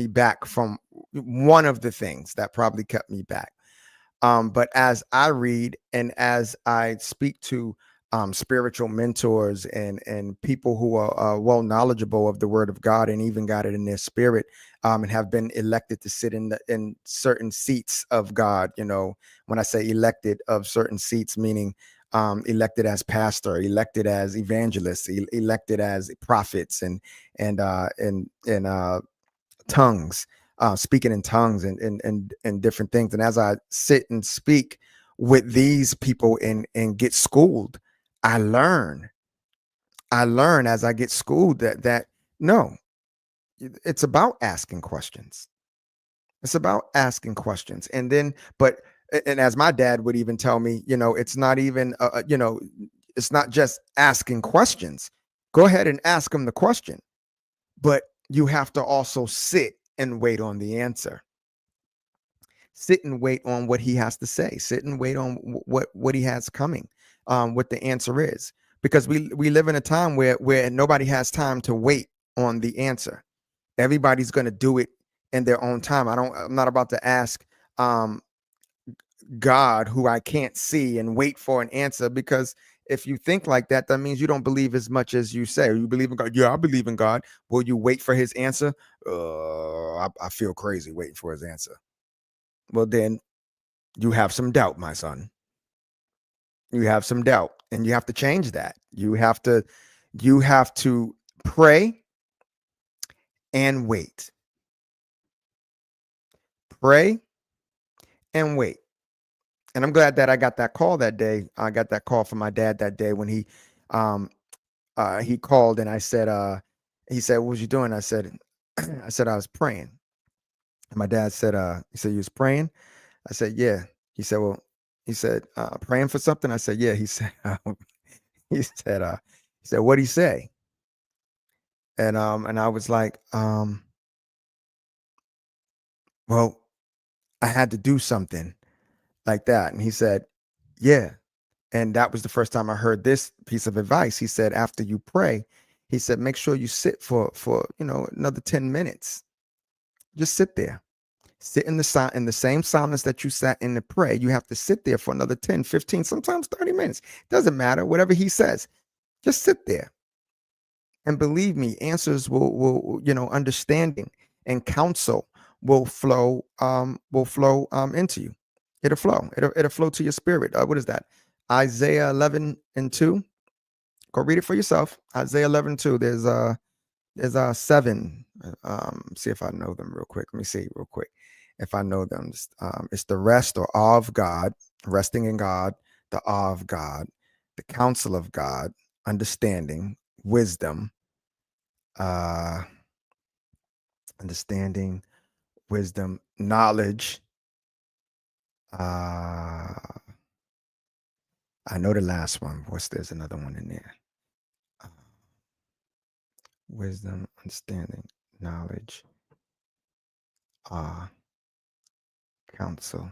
Speaker 1: back from one of the things that probably kept me back. But as I read and as I speak to spiritual mentors and people who are well knowledgeable of the Word of God and even got it in their spirit, and have been elected to sit in certain seats of God. When I say elected, of certain seats, meaning elected as pastor, elected as evangelists, elected as prophets, and tongues, speaking in tongues and different things. And as I sit and speak with these people and get schooled, I learn. I learn as I get schooled that no, it's about asking questions. It's about asking questions. And then, and as my dad would even tell me, it's not even, it's not just asking questions. Go ahead and ask them the question, but you have to also sit and wait on the answer. Sit and wait on what he has to say. Sit and wait on what he has coming, what the answer is, because we live in a time where nobody has time to wait on the answer. Everybody's going to do it in their own time. I'm not about to ask um, God, who I can't see, and wait for an answer, because if you think like that, that means you don't believe as much as you say. You believe in God? Yeah, I believe in God. Will you wait for his answer? I feel crazy waiting for his answer. Well, then you have some doubt, my son. You have some doubt, and you have to change that. You have to pray and wait. Pray and wait. And I'm glad that I got that call that day. I got that call from my dad that day when um he called, and he said, "What was you doing?" I said, I said I was praying. And my dad said, he said, "You was praying?" I said, "Yeah." He said, "Well," he said, "Praying for something?" I said, "Yeah." He said, he said, "What'd he say?" And I was like, "Well, I had to do something like that." And he said, "Yeah." And that was the first time I heard this piece of advice. He said, after you pray, he said, make sure you sit for another 10 minutes. Just sit there. Sit in the same silence that you sat in to pray. You have to sit there for another 10, 15, sometimes 30 minutes. Doesn't matter, whatever he says. Just sit there. And believe me, answers will understanding and counsel will flow into you. It'll flow. It'll flow to your spirit. What is that? Isaiah 11:2. Go read it for yourself. Isaiah 11:2. There's 7. See if I know them real quick. Let me see real quick if I know them. It's the rest or awe of God, resting in God, the awe of God, the counsel of God, understanding, wisdom, uh, understanding, wisdom, knowledge. Uh, I know the last one. There's another one in there. Uh, wisdom, understanding, knowledge, counsel.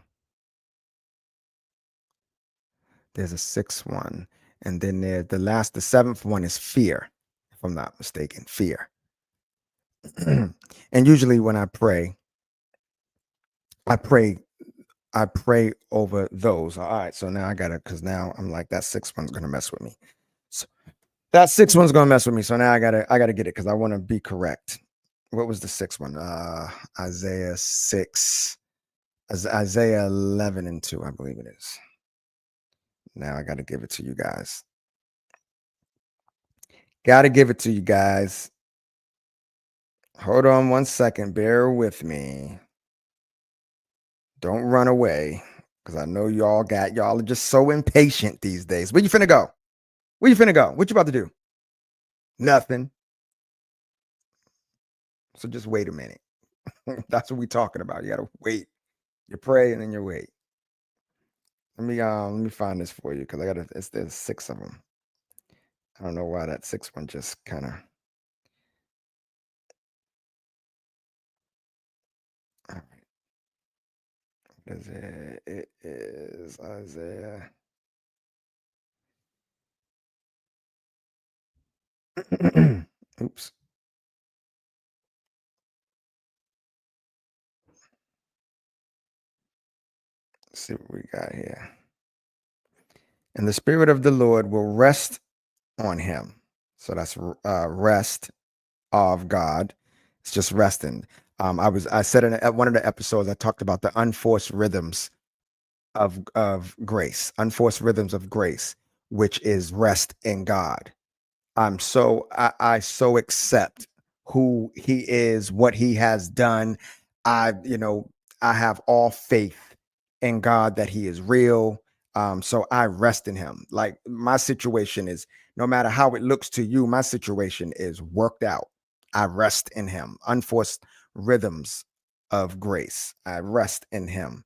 Speaker 1: There's a 6th one. And then the 7th one is fear, if I'm not mistaken, fear. And usually when I pray over those. All right. So now because now I'm like, that 6th one's going to mess with me. So that 6th one's going to mess with me. So now I gotta get it because I want to be correct. What was the 6th one? Isaiah 6, Isaiah 11:2, I believe it is. Now I got to give it to you guys. Got to give it to you guys. Hold on one second. Bear with me. Don't run away because I know y'all are just so impatient these days. Where you finna go? Where you finna go? What you about to do? Nothing. So just wait a minute. That's what we talking about. You gotta wait. You pray and then you wait. Let me find this for you because there's 6 of them. I don't know why that 6th one just kind of. All right. It is Isaiah. Oops. Let's see what we got here. And the Spirit of the Lord will rest on him. So that's rest of God. It's just resting. I said at one of the episodes, I talked about the unforced rhythms of grace, unforced rhythms of grace, which is rest in God. I so accept who he is, what he has done. I have all faith in God that he is real. So I rest in him. Like my situation is, no matter how it looks to you, my situation is worked out. I rest in him. Unforced rhythms of grace. I rest in him.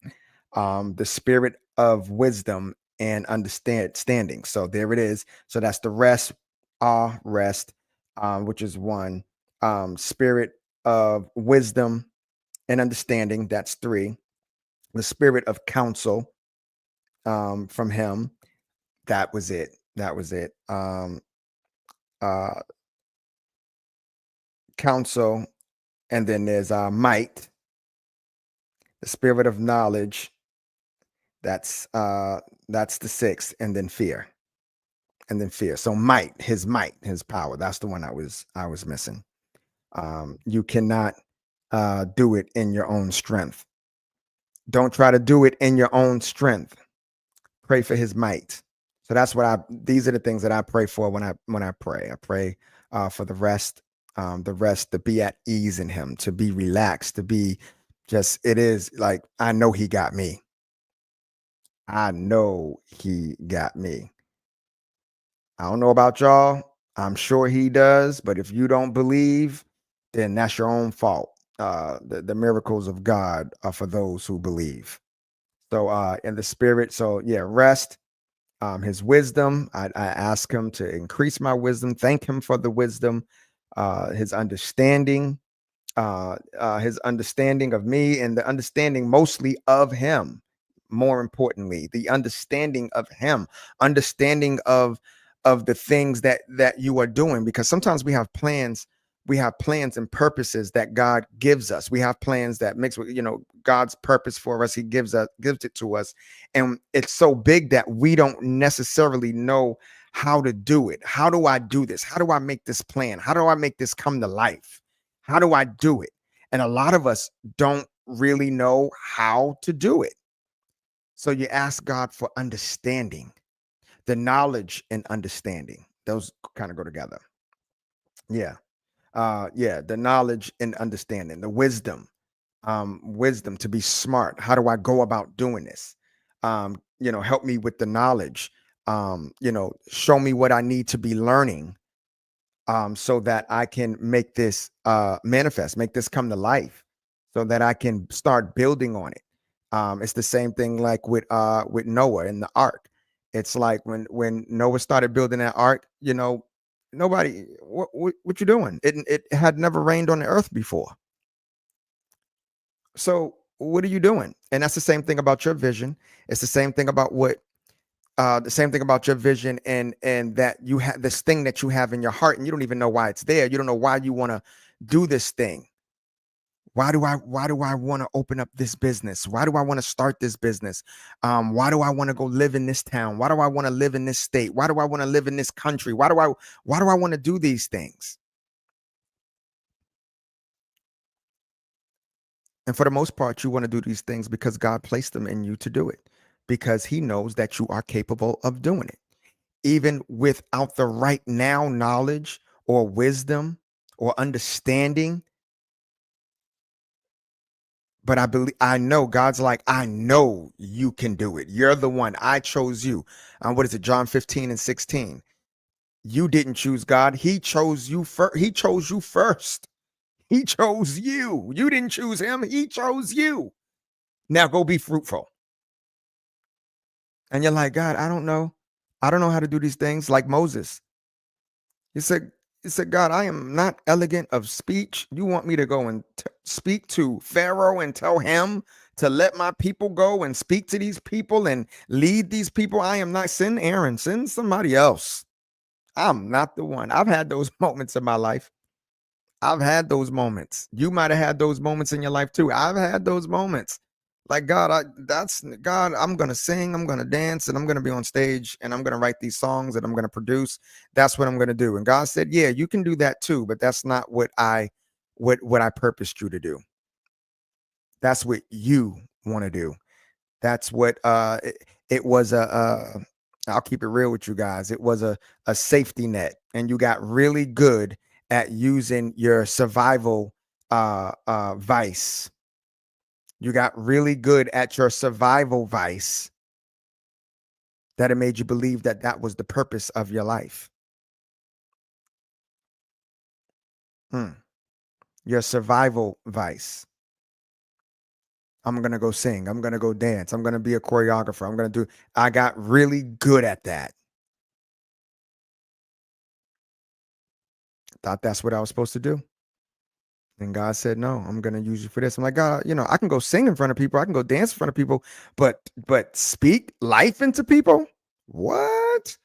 Speaker 1: The spirit of wisdom and understanding. So there it is. So that's the rest, which is 1. Spirit of wisdom and understanding. That's 3. The spirit of counsel from him. That was it. Uh, counsel, and then there's might. The spirit of knowledge. That's the 6th, and then fear. So his might, his power. That's the one I was missing. You cannot do it in your own strength. Don't try to do it in your own strength. Pray for his might. So that's these are the things that I pray for when I pray. I pray for the rest to be at ease in him, to be relaxed, to be it is like, I know he got me. I know he got me. I don't know about y'all. I'm sure he does, but if you don't believe, then that's your own fault. The miracles of God are for those who believe. So in the spirit, so yeah, rest. His wisdom, I ask him to increase my wisdom. Thank him for the wisdom, his understanding of me, and the understanding mostly of him. more importantly, the understanding of him, understanding of the things that you are doing, because sometimes we have plans and purposes that God gives us. We have plans that mix with, God's purpose for us. He gives it to us. And it's so big that we don't necessarily know how to do it. How do I do this? How do I make this plan? How do I make this come to life? How do I do it? And a lot of us don't really know how to do it. So you ask God for understanding, the knowledge and understanding. Those kind of go together. Yeah. Yeah, the knowledge and understanding, the wisdom to be smart. How do I go about doing this? Help me with the knowledge. Show me what I need to be learning, so that I can make this manifest, make this come to life, so that I can start building on it. It's the same thing like with Noah and the ark. It's like when Noah started building that ark, nobody, what you doing? It had never rained on the earth before. So what are you doing? And that's the same thing about your vision. It's the same thing about the same thing about your vision, and that you have this thing that you have in your heart and you don't even know why it's there. You don't know why you want to do this thing. Why do I want to open up this business? Why do I want to start this business? Why do I want to go live in this town? Why do I want to live in this state? Why do I want to live in this country? Why do I want to do these things? And for the most part, you want to do these things because God placed them in you to do it, because he knows that you are capable of doing it, even without the right now knowledge or wisdom or understanding. But I know God's like, I know you can do it. You're the one. I chose you. What is it? John 15:16. You didn't choose God. He chose you first. He chose you first. He chose you. You didn't choose him. He chose you. Now go be fruitful. And you're like, God, I don't know. I don't know how to do these things, like Moses. He said, God, I am not elegant of speech. You want me to go and speak to Pharaoh and tell him to let my people go and speak to these people and lead these people? I am not. Send Aaron, send somebody else. I'm not the one. I've had those moments in my life. I've had those moments. You might have had those moments in your life too. I've had those moments. Like, God, that's God. I'm gonna sing, I'm gonna dance, and I'm gonna be on stage, and I'm gonna write these songs, and I'm gonna produce. That's what I'm gonna do. And God said, yeah, you can do that too, but that's not what I purposed you to do. That's what you want to do. That's what it was I'll keep it real with you guys. It was a safety net, and you got really good at using your survival vice. You got really good at your survival vice, that it made you believe that that was the purpose of your life. Hmm. Your survival vice. I'm going to go sing. I'm going to go dance. I'm going to be a choreographer. I got really good at that. Thought that's what I was supposed to do. And God said, no, I'm going to use you for this. I'm like, God, I can go sing in front of people. I can go dance in front of people, but speak life into people? What?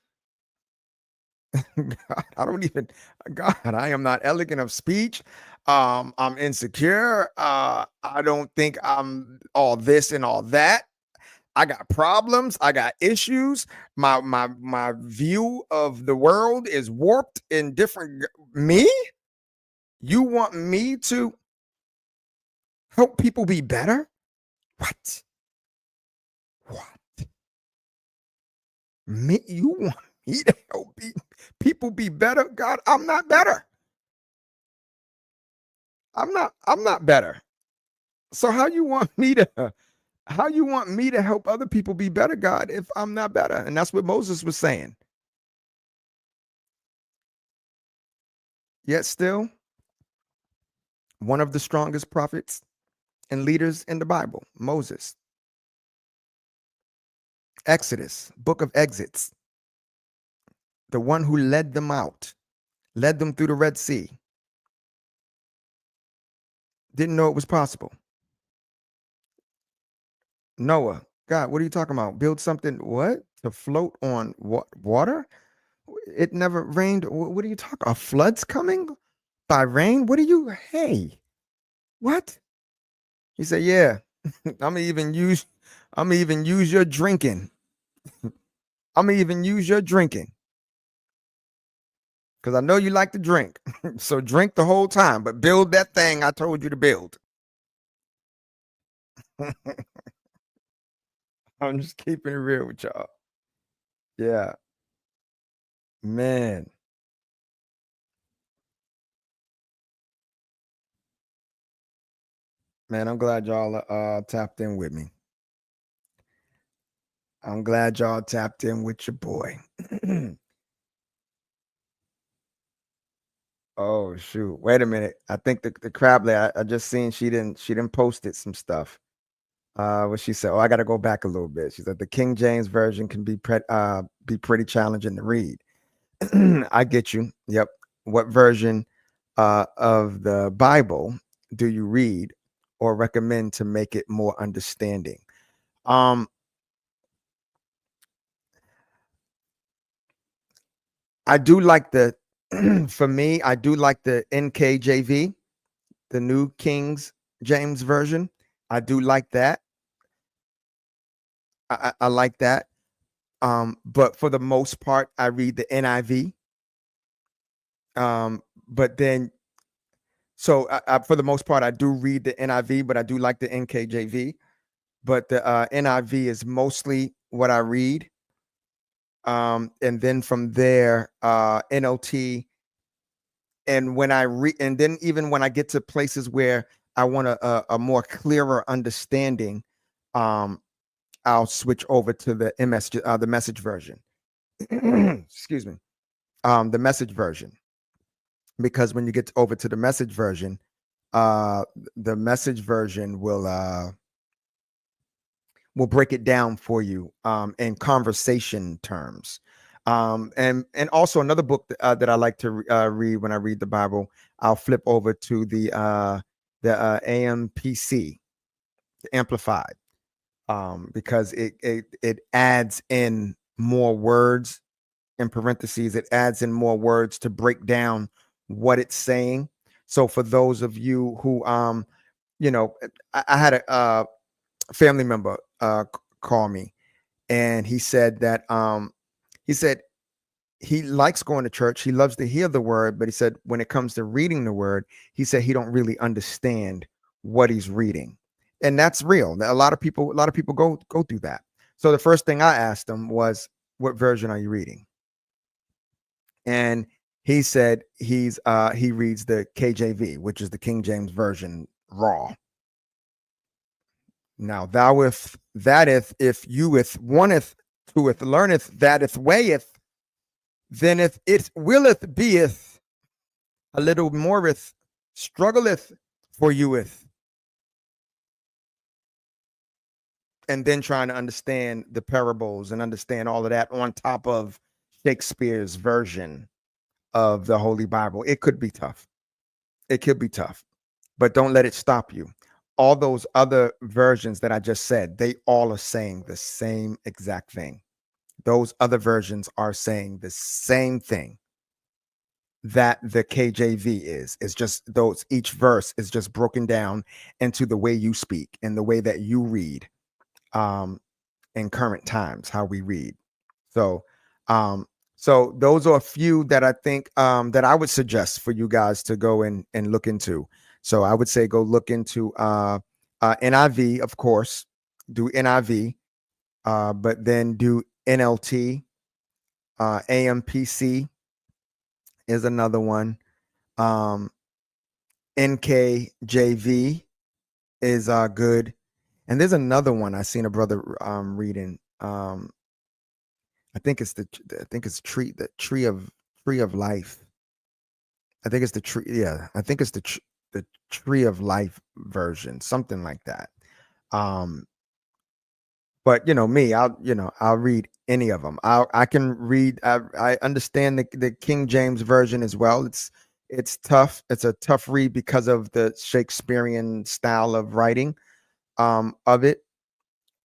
Speaker 1: God, I don't even, God, I am not elegant of speech. I'm insecure. I don't think I'm all this and all that. I got problems. I got issues. My view of the world is warped in different. Me? You want me to help people be better? What? What? Me? You want me to help people be better? God, I'm not better. I'm not better. So how you want me to help other people be better, God, if I'm not better? And that's what Moses was saying. Yet still, one of the strongest prophets and leaders in the Bible, Moses. Exodus, book of exits, the one who led them out, led them through the Red Sea, didn't know it was possible. Noah God, what are you talking about? Build something what? To float on water? It never rained. What are you talking? A flood's coming by rain? What are you? Hey, what? He said, yeah. I'm gonna even use. I'm gonna even use your drinking. I'm gonna even use your drinking because I know you like to drink. So drink the whole time, but build that thing I told you to build. I'm just keeping it real with y'all. Yeah, man. Man, I'm glad y'all tapped in with me. I'm glad y'all tapped in with your boy. Oh shoot. Wait a minute. I think the crab lady, I just seen she didn't posted some stuff. What she said, oh, I gotta go back a little bit. She said the King James version can be pretty challenging to read. I get you. Yep. What version of the Bible do you read or recommend to make it more understanding? Um, I do like the for me, I do like the NKJV, the New King's James Version. I do like that. I like that. But for the most part, I read the NIV. But then, so for the most part, I do read the NIV, but I do like the NKJV. But the NIV is mostly what I read. And then from there, NLT. And when I read, and then even when I get to places where I want a more clearer understanding, um, I'll switch over to the message version. Excuse me, the message version, because when you get over to the message version, uh, the message version will break it down for you in conversation terms. And also another book that I like to read when I read the Bible, I'll flip over to the AMPC, Amplified, because it adds in more words in parentheses. It adds in more words to break down what it's saying. So for those of you who you know, I had a family member call me, and he said he likes going to church, he loves to hear the word, but he said when it comes to reading the word, he said he don't really understand what he's reading. And that's real. A lot of people go through that. So the first thing I asked him was, what version are you reading? And he said he reads the KJV, which is the King James version raw. Now thou if thateth, if you with oneeth, twoeth, learneth, thateth, weigheth, then if it willeth, beeth, a little moreth, struggleth for youeth, and then trying to understand the parables and understand all of that on top of Shakespeare's version of the Holy Bible. It could be tough. It could be tough, but don't let it stop you. All those other versions that I just said, they all are saying the same exact thing. Those other versions are saying the same thing that the KJV is. It's just those, each verse is just broken down into the way you speak and the way that you read um in current times, how we read. So um so those are a few that I think that I would suggest for you guys to go and look into. So I would say go look into NIV, of course, do NIV, but then do NLT, AMPC is another one. Um, NKJV is good. And there's another one I seen a brother reading. I think it's the tree of life. I think it's the tree. Yeah, I think it's the tree of life version, something like that. Um, but me, I'll read any of them. I can read. I understand the King James version as well. It's tough. It's a tough read because of the Shakespearean style of writing of it.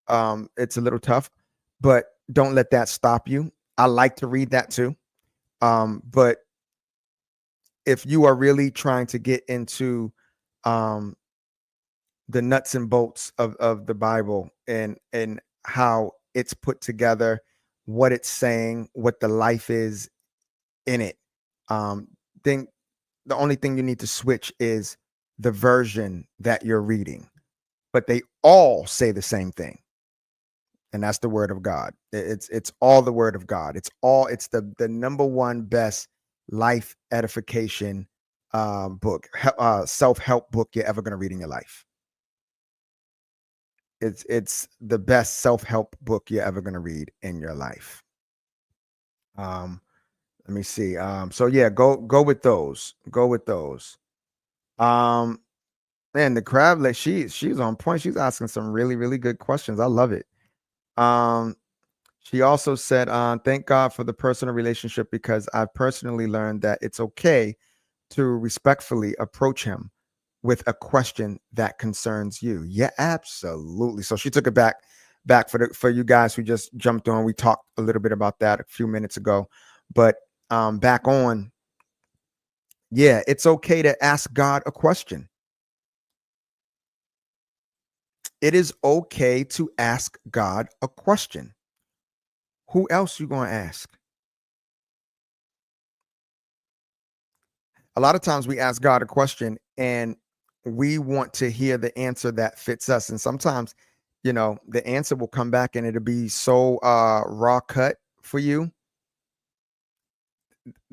Speaker 1: It's a little tough, but don't let that stop you. I like to read that too. But if you are really trying to get into um, the nuts and bolts of the Bible and how it's put together, what it's saying, what the life is in it, um, then the only thing you need to switch is the version that you're reading. But they all say the same thing, and that's the word of God. It's all the word of God. It's the number one best life edification book, self-help book you're ever going to read in your life. It's the best self-help book you're ever going to read in your life. Um, let me see. So yeah, go with those. Go with those. Um, Man, the crab like she's on point. She's asking some really, really good questions. I love it. Um, she also said, thank God for the personal relationship because I've personally learned that it's okay to respectfully approach him with a question that concerns you. Yeah, absolutely. So she took it back for you guys who just jumped on. We talked a little bit about that a few minutes ago, but back on, yeah, it's okay to ask God a question. It is okay to ask God a question. Who else you going to ask? A lot of times we ask God a question and we want to hear the answer that fits us. And sometimes, the answer will come back and it'll be so raw cut for you.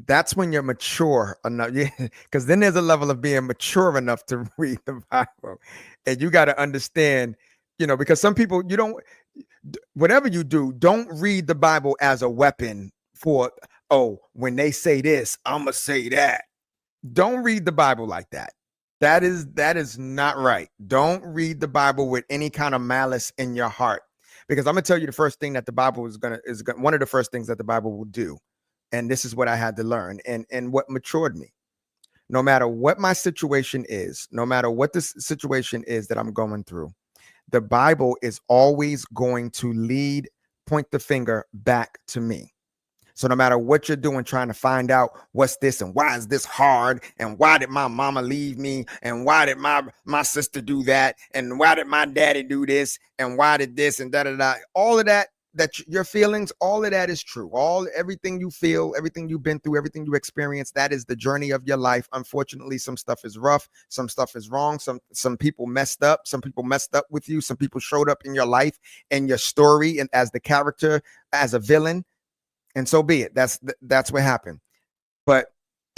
Speaker 1: That's when you're mature enough. Yeah, because then there's a level of being mature enough to read the Bible. And you got to understand, because some people you don't whatever you do, don't read the Bible as a weapon for, oh, when they say this, I'ma say that. Don't read the Bible like that. That is not right. Don't read the Bible with any kind of malice in your heart. Because I'm gonna tell you the first thing that the Bible one of the first things that the Bible will do. And this is what I had to learn and what matured me. No matter what my situation is, no matter what this situation is that I'm going through, the Bible is always going to point the finger back to me. So no matter what you're doing, trying to find out what's this and why is this hard and why did my mama leave me and why did my sister do that and why did my daddy do this and why did this and da da da, all of that your feelings, all of that is true. Everything you feel, everything you've been through, everything you experience, that is the journey of your life. Unfortunately, some stuff is rough, some stuff is wrong, some people messed up, some people messed up with you, some people showed up in your life and your story and as the character, as a villain, and so be it. That's what happened. But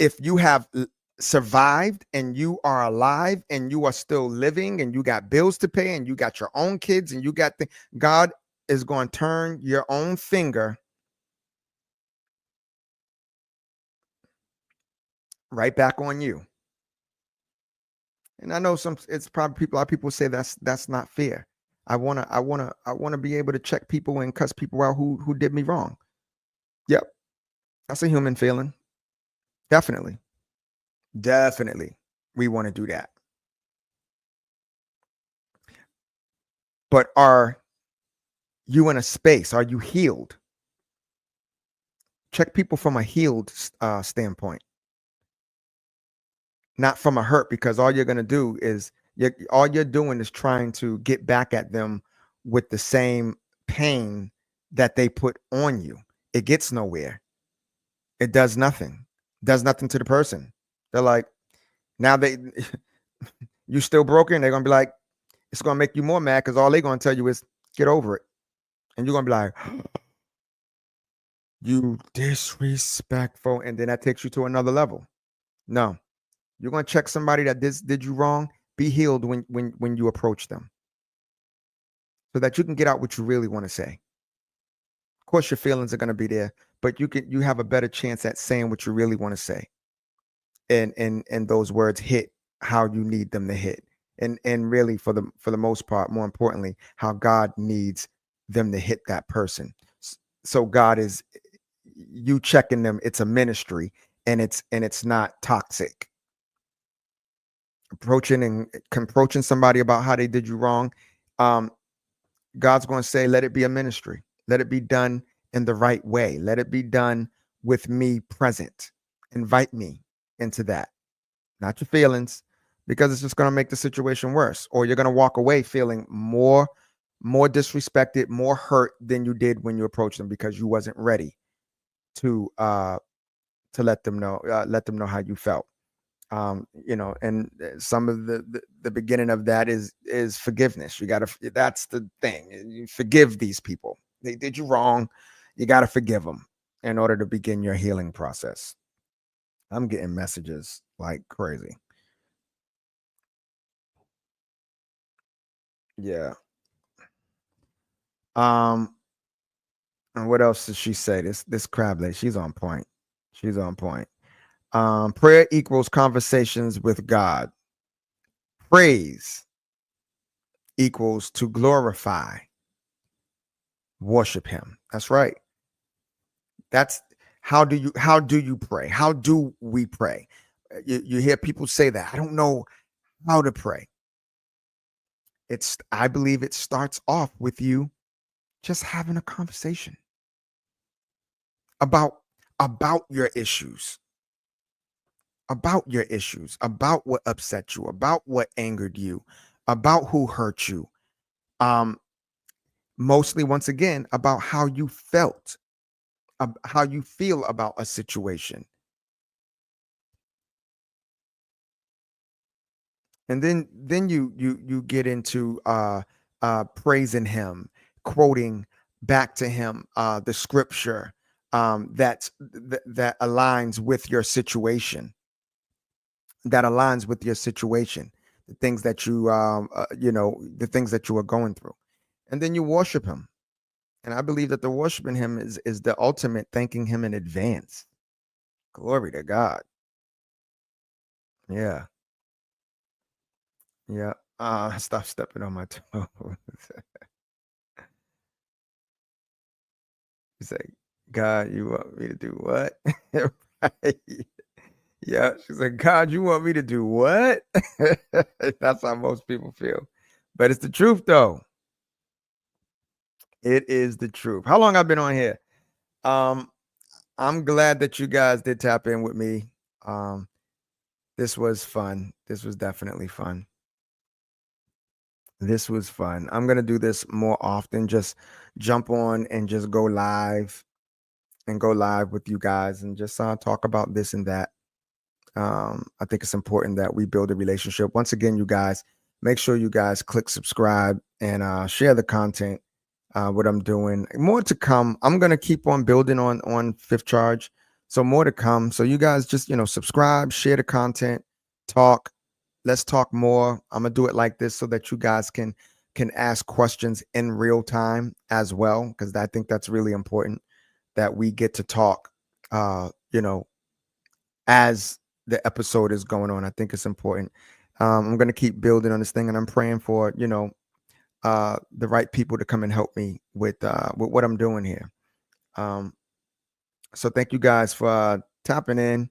Speaker 1: if you have survived and you are alive and you are still living and you got bills to pay and you got your own kids and you got God is going to turn your own finger right back on you. And I know it's probably a lot of people say that's not fair. I wanna be able to check people and cuss people out who did me wrong. Yep, that's a human feeling. Definitely, definitely, we want to do that. But are you in a space? Are you healed? Check people from a healed standpoint, not from a hurt, because all you're going to do is all you're doing is trying to get back at them with the same pain that they put on you. It gets nowhere. It does nothing. Does nothing to the person. They're like, now you still broken. They're gonna be like, it's gonna make you more mad because all they're gonna tell you is get over it, and you're gonna be like, you disrespectful, and then that takes you to another level. No, you're gonna check somebody that did you wrong. Be healed when you approach them, so that you can get out what you really want to say. Of course, your feelings are gonna be there, but you have a better chance at saying what you really want to say, and those words hit how you need them to hit, and really for the most part, more importantly, how God needs them to hit that person. So God is you checking them. It's a ministry, and it's not toxic. Approaching somebody about how they did you wrong, um God's going to say, let it be a ministry. Let it be done in the right way. Let it be done with me present. Invite me into that, not your feelings, because it's just going to make the situation worse. Or you're going to walk away feeling more disrespected, more hurt than you did when you approached them because you wasn't ready to let them know how you felt. And some of the beginning of that is forgiveness. You gotta, that's the thing, you forgive these people. They did you wrong. You got to forgive them in order to begin your healing process. I'm getting messages like crazy. Yeah. um and what else did she say? This crab lady, she's on point. She's on point. Prayer equals conversations with God. Praise equals to glorify, worship him. That's right. That's how do you pray? How do we pray? You hear people say that. I don't know how to pray. I believe it starts off with you just having a conversation about your issues, about what upset you, about what angered you, about who hurt you. Um, Mostly, once again, about how you felt, how you feel about a situation. And then you get into praising him, quoting back to him the scripture that aligns with your situation, the things that the things that you are going through. And then you worship him. And I believe that the worshiping him is the ultimate thanking him in advance. Glory to God. Yeah. Yeah. Stop stepping on my toes. You say, God, you want me to do what? Right. Yeah. She's like, God, you want me to do what? That's how most people feel. But it's the truth, though. It is the truth. How long I've been on here? Um, I'm glad that you guys did tap in with me. Um, this was fun. This was definitely fun. This was fun. I'm gonna do this more often. Just jump on and just go live with you guys and just talk about this and that. I think it's important that we build a relationship. Once again, you guys, make sure you guys click subscribe and share the content. What I'm doing, more to come. I'm gonna keep on building on Fifth Charge, so more to come. So you guys just subscribe, share the content, talk. Let's talk more. I'm gonna do it like this so that you guys can ask questions in real time as well, because I think that's really important that we get to talk. As the episode is going on, I think it's important. I'm gonna keep building on this thing, and I'm praying for the right people to come and help me with what I'm doing here. Um, so thank you guys for tapping in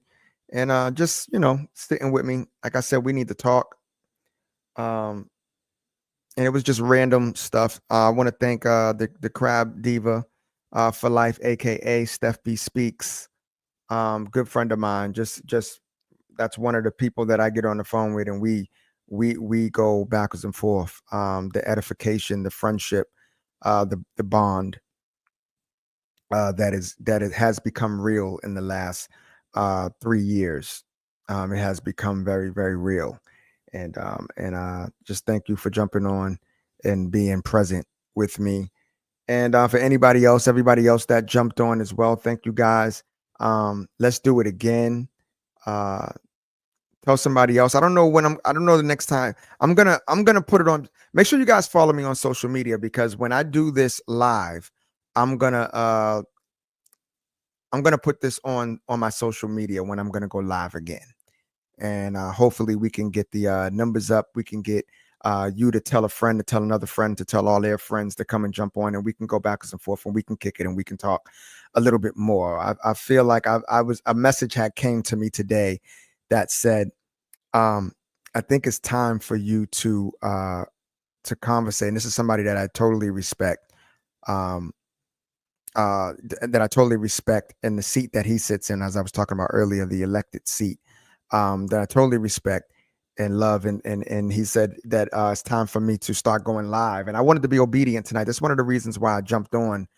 Speaker 1: and just sitting with me. Like I said, we need to talk. Um, and it was just random stuff. I want to thank the Crab Diva for Life, aka Steph B Speaks. Good friend of mine. Just That's one of the people that I get on the phone with, and we go backwards and forth. The edification, the friendship, the bond that it has become real in the last 3 years. It has become very, very real. And just thank you for jumping on and being present with me. And for everybody else that jumped on as well, thank you guys. Let's do it again. Uh, Tell somebody else. I don't know the next time. I'm gonna put it on. Make sure you guys follow me on social media, because when I do this live, I'm gonna uh I'm gonna put this on my social media when I'm gonna go live again. And hopefully we can get the numbers up. We can get you to tell a friend, to tell another friend, to tell all their friends to come and jump on, and we can go backwards and forth, and we can kick it, and we can talk a little bit more. I feel like I was a message had came to me today that said, I think it's time for you to to conversate. And this is somebody that I totally respect. Um, that I totally respect in the seat that he sits in, as I was talking about earlier, the elected seat, that I totally respect and love. And he said that it's time for me to start going live. And I wanted to be obedient tonight. That's one of the reasons why I jumped on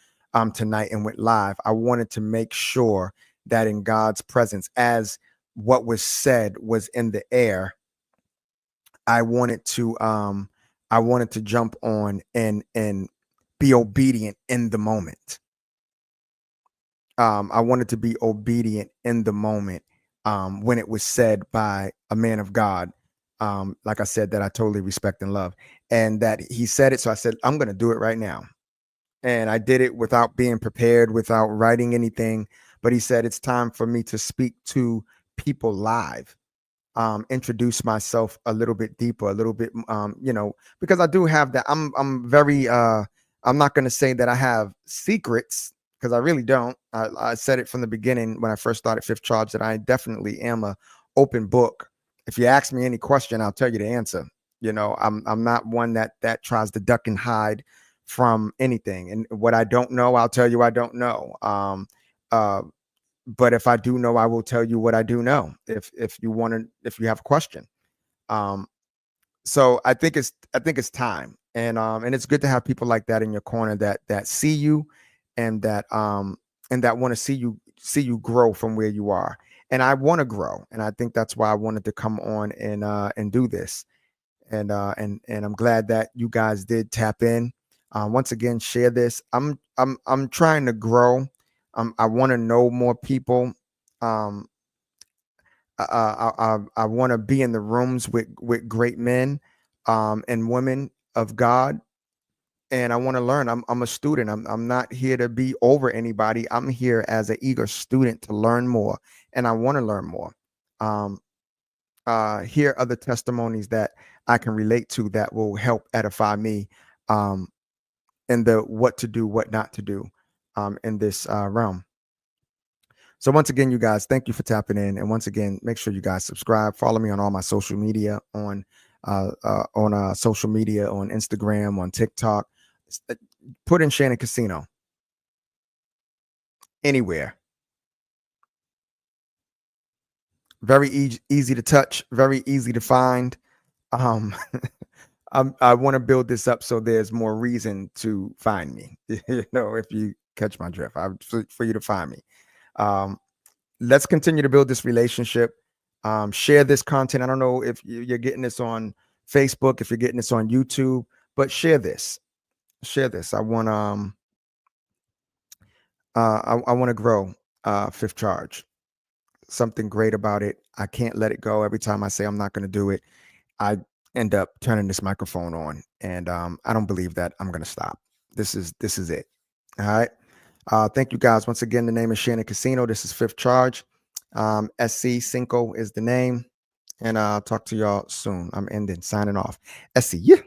Speaker 1: tonight and went live. I wanted to make sure that in God's presence, as what was said was in the air, I wanted to jump on and be obedient in the moment. I wanted to be obedient in the moment when it was said by a man of God, like I said, that I totally respect and love, and that he said it. So I said, I'm going to do it right now. And I did it without being prepared, without writing anything. But he said, it's time for me to speak to people live, introduce myself a little bit deeper, a little bit, because I do have that. I'm very, I'm not going to say that I have secrets, because I really don't. I said it from the beginning when I first started Fifth Charge, that I definitely am a open book. If you ask me any question, I'll tell you the answer. I'm not one that tries to duck and hide from anything. And what I don't know, I'll tell you I don't know. Uh, but if I do know, I will tell you what I do know. If you have a question. Um, so I think it's time, and it's good to have people like that in your corner that see you, and that want to see you grow from where you are. And I want to grow, and I think that's why I wanted to come on and do this. And I'm glad that you guys did tap in. Once again, share this. I'm trying to grow. I want to know more people. Um, I want to be in the rooms with great men and women of God, and I want to learn. I'm a student. I'm not here to be over anybody. I'm here as an eager student to learn more, and I want to learn more. Um, hear other testimonies that I can relate to that will help edify me um, in the what to do, what not to do in this realm. So once again, you guys, thank you for tapping in. And once again, make sure you guys subscribe, follow me on all my social media on social media, on Instagram, on TikTok. Put in Shannyn Casino anywhere. Very easy to touch, very easy to find. Um, I want to build this up so there's more reason to find me. If you catch my drift, for you to find me. Um, let's continue to build this relationship. Share this content. I don't know if you're getting this on Facebook, if you're getting this on YouTube, but share this. Share this. I want I want to grow Fifth Charge. Something great about it. I can't let it go. Every time I say I'm not going to do it, I end up turning this microphone on, and I don't believe that I'm going to stop. This is it. All right. Thank you guys once again. The name is Shannyn Casino. This is Fifth Charge. SynCo is the name, and I'll talk to y'all soon. I'm ending, signing off. SC. Yeah.